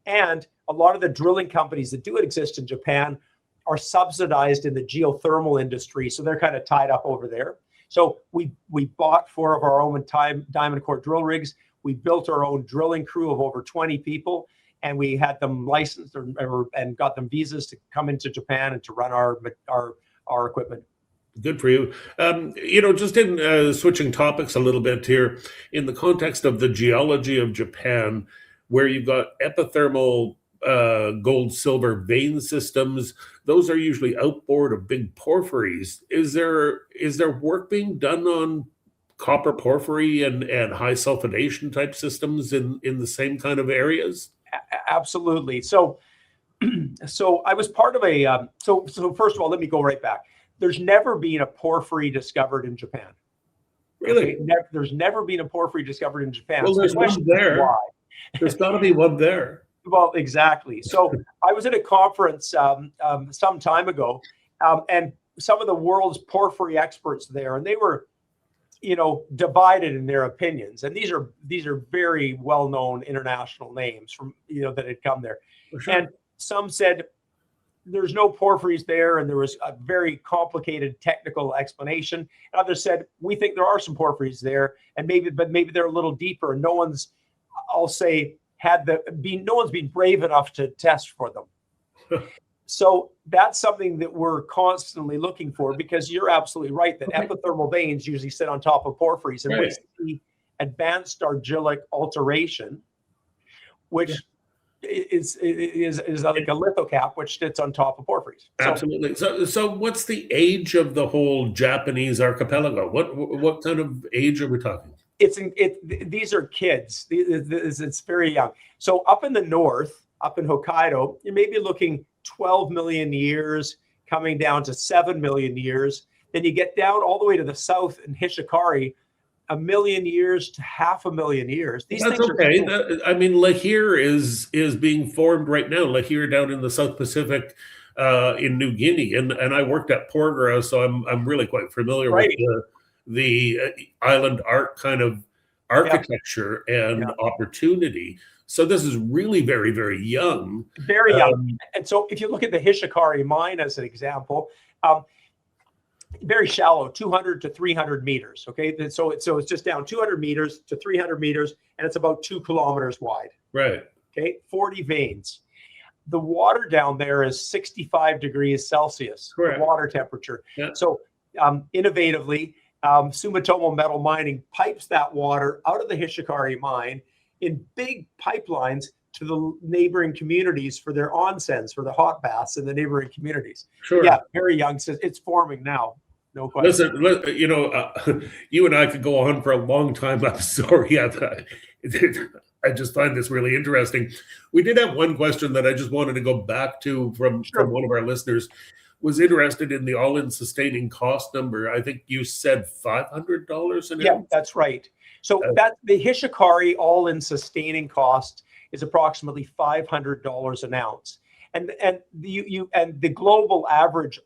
And a lot of the drilling companies that do exist in Japan are subsidized in the geothermal industry. So they're kind of tied up over there. So we bought 4 of our own diamond core drill rigs. We built our own drilling crew of over 20 people, and we had them licensed and got them visas to come into Japan and to run our equipment. Good for you. Just in switching topics a little bit here, in the context of the geology of Japan, where you've got epithermal gold, silver vein systems, those are usually outboard of big porphyries. Is there work being done on copper porphyry and high sulfidation type systems in the same kind of areas? Absolutely. So I was part of a, so first of all, let me go right back. There's never been a porphyry discovered in Japan. Really? Okay? There's never been a porphyry discovered in Japan. Well, so there's one there. Why? There's got to be one there. Well, exactly. So I was at a conference some time ago, and some of the world's porphyry experts there, and they were, divided in their opinions. And these are very well-known international names from that had come there. For sure. And some said there's no porphyries there, and there was a very complicated technical explanation. And others said, we think there are some porphyries there, and maybe they're a little deeper. And no one's, I'll say, no one's been brave enough to test for them. So that's something that we're constantly looking for, because you're absolutely right that epithermal veins usually sit on top of porphyries, and we see advanced argillic alteration, which is like a lithocap, which sits on top of porphyries. Absolutely. So what's the age of the whole Japanese archipelago? What kind of age are we talking? These are kids. It's very young. So up in the north, up in Hokkaido, you may be looking 12 million years, coming down to 7 million years. Then you get down all the way to the south in Hishikari, 1 million years to 500,000 years. That's okay. Lahire is being formed right now. Lahire down in the South Pacific, in New Guinea, and I worked at Porgera, so I'm really quite familiar with the island art kind of architecture and opportunity. So this is really very, very young. Very young. And so if you look at the Hishikari mine as an example, very shallow, 200 to 300 meters. Okay, so it's just down 200 meters to 300 meters, and it's about 2 kilometers wide. Right. Okay, 40 veins. the water down there is 65 degrees Celsius, Correct. the water temperature. Yeah. So innovatively, Sumitomo Metal Mining pipes that water out of the Hishikari mine in big pipelines to the neighboring communities for their onsens, for the hot baths in the neighboring communities. Sure. Yeah, very young. So it's forming now. No question. Listen, you and I could go on for a long time. I'm sorry. I just find this really interesting. We did have one question that I just wanted to go back to from one of our listeners. Was interested in the all-in sustaining cost number. I think you said $500 an ounce. Yeah, that's right. So that the Hishikari all-in sustaining cost is approximately $500 an ounce, and the global average,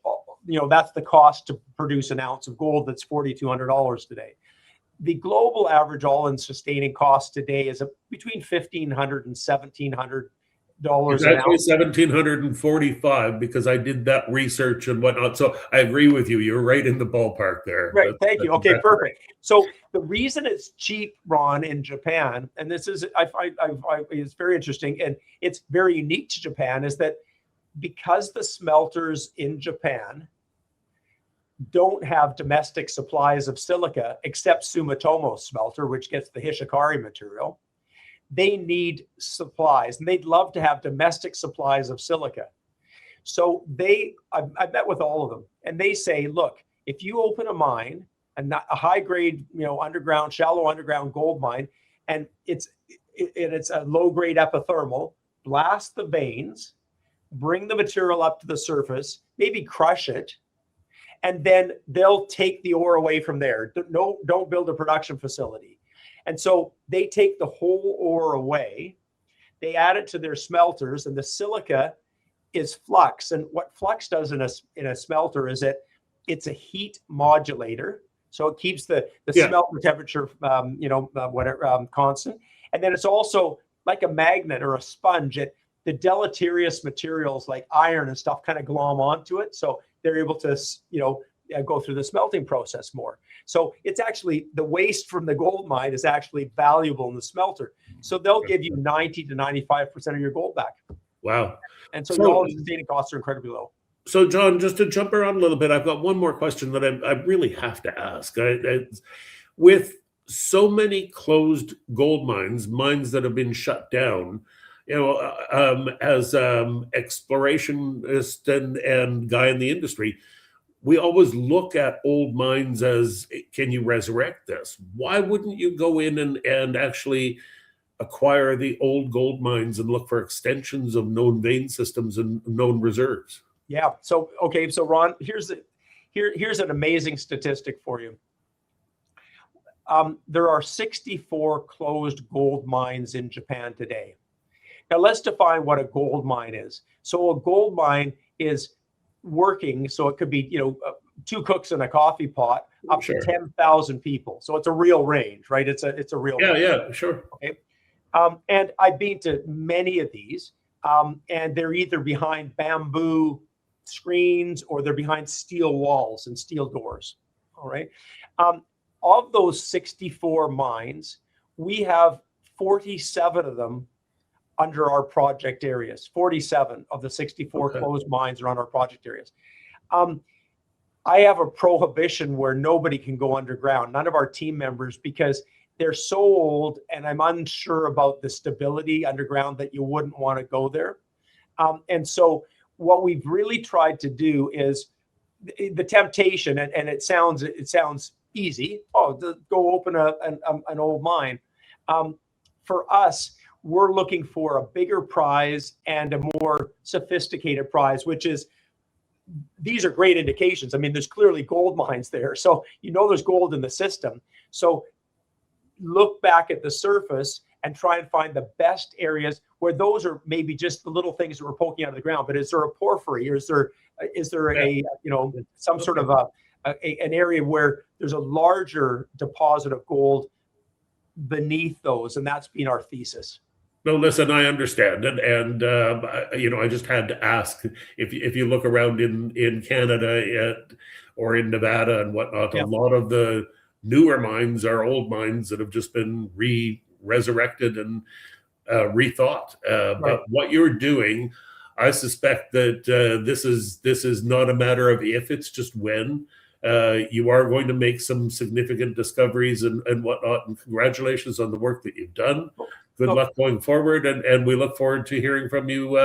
that's the cost to produce an ounce of gold. That's $4,200 today. The global average all-in sustaining cost today is between $1,500 and $1,700 an ounce. 1,745 because I did that research and whatnot. So I agree with you. You're right in the ballpark there. Right. Thank you. Okay, perfect. So the reason it's cheap, Ron, in Japan, and this is it's very interesting and it's very unique to Japan, is that because the smelters in Japan don't have domestic supplies of silica except Sumitomo's smelter, which gets the Hishikari material, they need supplies, and they'd love to have domestic supplies of silica. So I've met with all of them, and they say, look, if you open a mine, and a high grade, underground, shallow underground gold mine, and it's a low grade epithermal, blast the veins, bring the material up to the surface, maybe crush it, and then they'll take the ore away from there. Don't build a production facility. And so they take the whole ore away, they add it to their smelters, and the silica is flux. And what flux does in a smelter is it's a heat modulator. So it keeps the smelter temperature, constant. And then it's also like a magnet or a sponge. The deleterious materials like iron and stuff kind of glom onto it. So they're able to, go through the smelting process more. So it's actually, the waste from the gold mine is actually valuable in the smelter. So they'll give you 90 to 95% of your gold back. Wow. And so all the sustaining costs are incredibly low. So John, just to jump around a little bit, I've got one more question that I really have to ask. With so many closed gold mines that have been shut down, as explorationist and guy in the industry, we always look at old mines as, can you resurrect this? Why wouldn't you go in and actually acquire the old gold mines and look for extensions of known vein systems and known reserves? Yeah. So Ron, here's an amazing statistic for you. There are 64 closed gold mines in Japan today. Now let's define what a gold mine is. So a gold mine is working, so it could be, two cooks in a coffee pot, up to 10,000 people. So it's a real range, right? It's a real range. Yeah, sure. Okay. And I've been to many of these, and they're either behind bamboo screens or they're behind steel walls and steel doors. All right. Of those 64 mines, we have 47 of them under our project areas. 47 of the 64 closed mines are on our project areas. I have a prohibition where nobody can go underground, none of our team members, because they're so old and I'm unsure about the stability underground that you wouldn't want to go there. And so what we've really tried to do is the temptation, and it sounds easy. Go open an old mine. For us, we're looking for a bigger prize and a more sophisticated prize, which is, these are great indications. I mean, there's clearly gold mines there. So, there's gold in the system. So look back at the surface and try and find the best areas where those are maybe just the little things that we're poking out of the ground. But is there a porphyry? Or is there a, some sort of an area where there's a larger deposit of gold beneath those? And that's been our thesis. No, listen, I understand. And I just had to ask, if you look around in Canada or in Nevada and whatnot, a lot of the newer mines are old mines that have just been resurrected and rethought. But what you're doing, I suspect that this is not a matter of if, it's just when. You are going to make some significant discoveries and whatnot, and congratulations on the work that you've done. Good luck going forward, and we look forward to hearing from you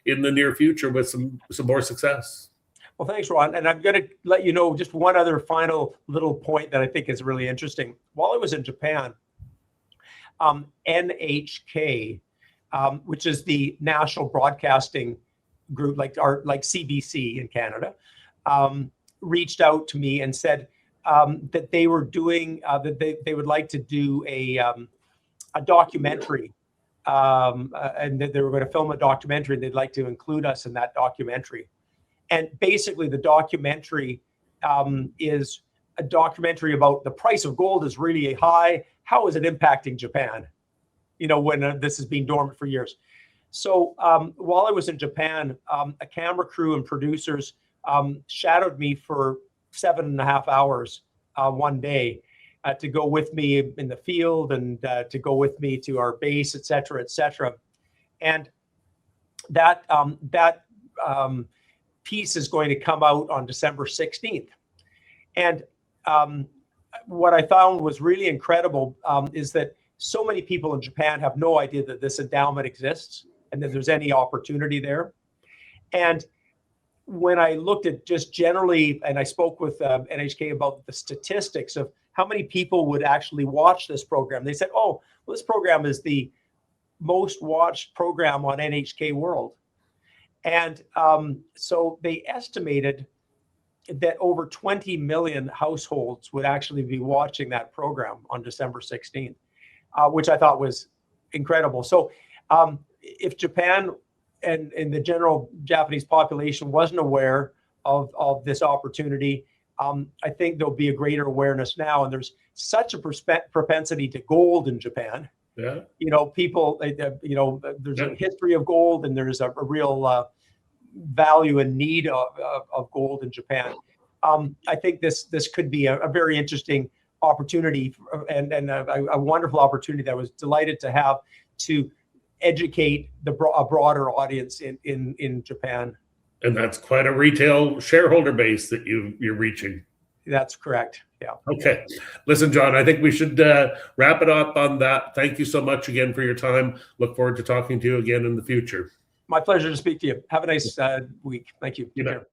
in the near future with some more success. Well, thanks, Ron. And I'm going to let you know just one other final little point that I think is really interesting. While I was in Japan, NHK, which is the national broadcasting group, like CBC in Canada, reached out to me and said that they were doing that they would like to do a documentary, and that they were going to film a documentary, and they'd like to include us in that documentary. And basically, the documentary is a documentary about the price of gold is really high. How is it impacting Japan? You know, when this has been dormant for years. So while I was in Japan, a camera crew and producers shadowed me for 7.5 hours one day to go with me in the field and to go with me to our base, et cetera, et cetera. And that piece is going to come out on December 16th. And what I found was really incredible is that so many people in Japan have no idea that this endowment exists and that there's any opportunity there. And when I looked at just generally, and I spoke with NHK about the statistics of how many people would actually watch this program, they said, oh, well, this program is the most watched program on NHK World. And so they estimated that over 20 million households would actually be watching that program on December 16th, which I thought was incredible. So if Japan and the general Japanese population wasn't aware of this opportunity, I think there'll be a greater awareness now. And there's such a propensity to gold in Japan. Yeah. You know, people, you know, there's a history of gold, and there's a real value and need of gold in Japan. I think this could be a very interesting opportunity and a wonderful opportunity that I was delighted to have to educate a broader audience in Japan. And that's quite a retail shareholder base that you're reaching. That's correct. Yeah. Okay. Listen, John, I think we should wrap it up on that. Thank you so much again for your time. Look forward to talking to you again in the future. My pleasure to speak to you. Have a nice week. Thank you. Take care.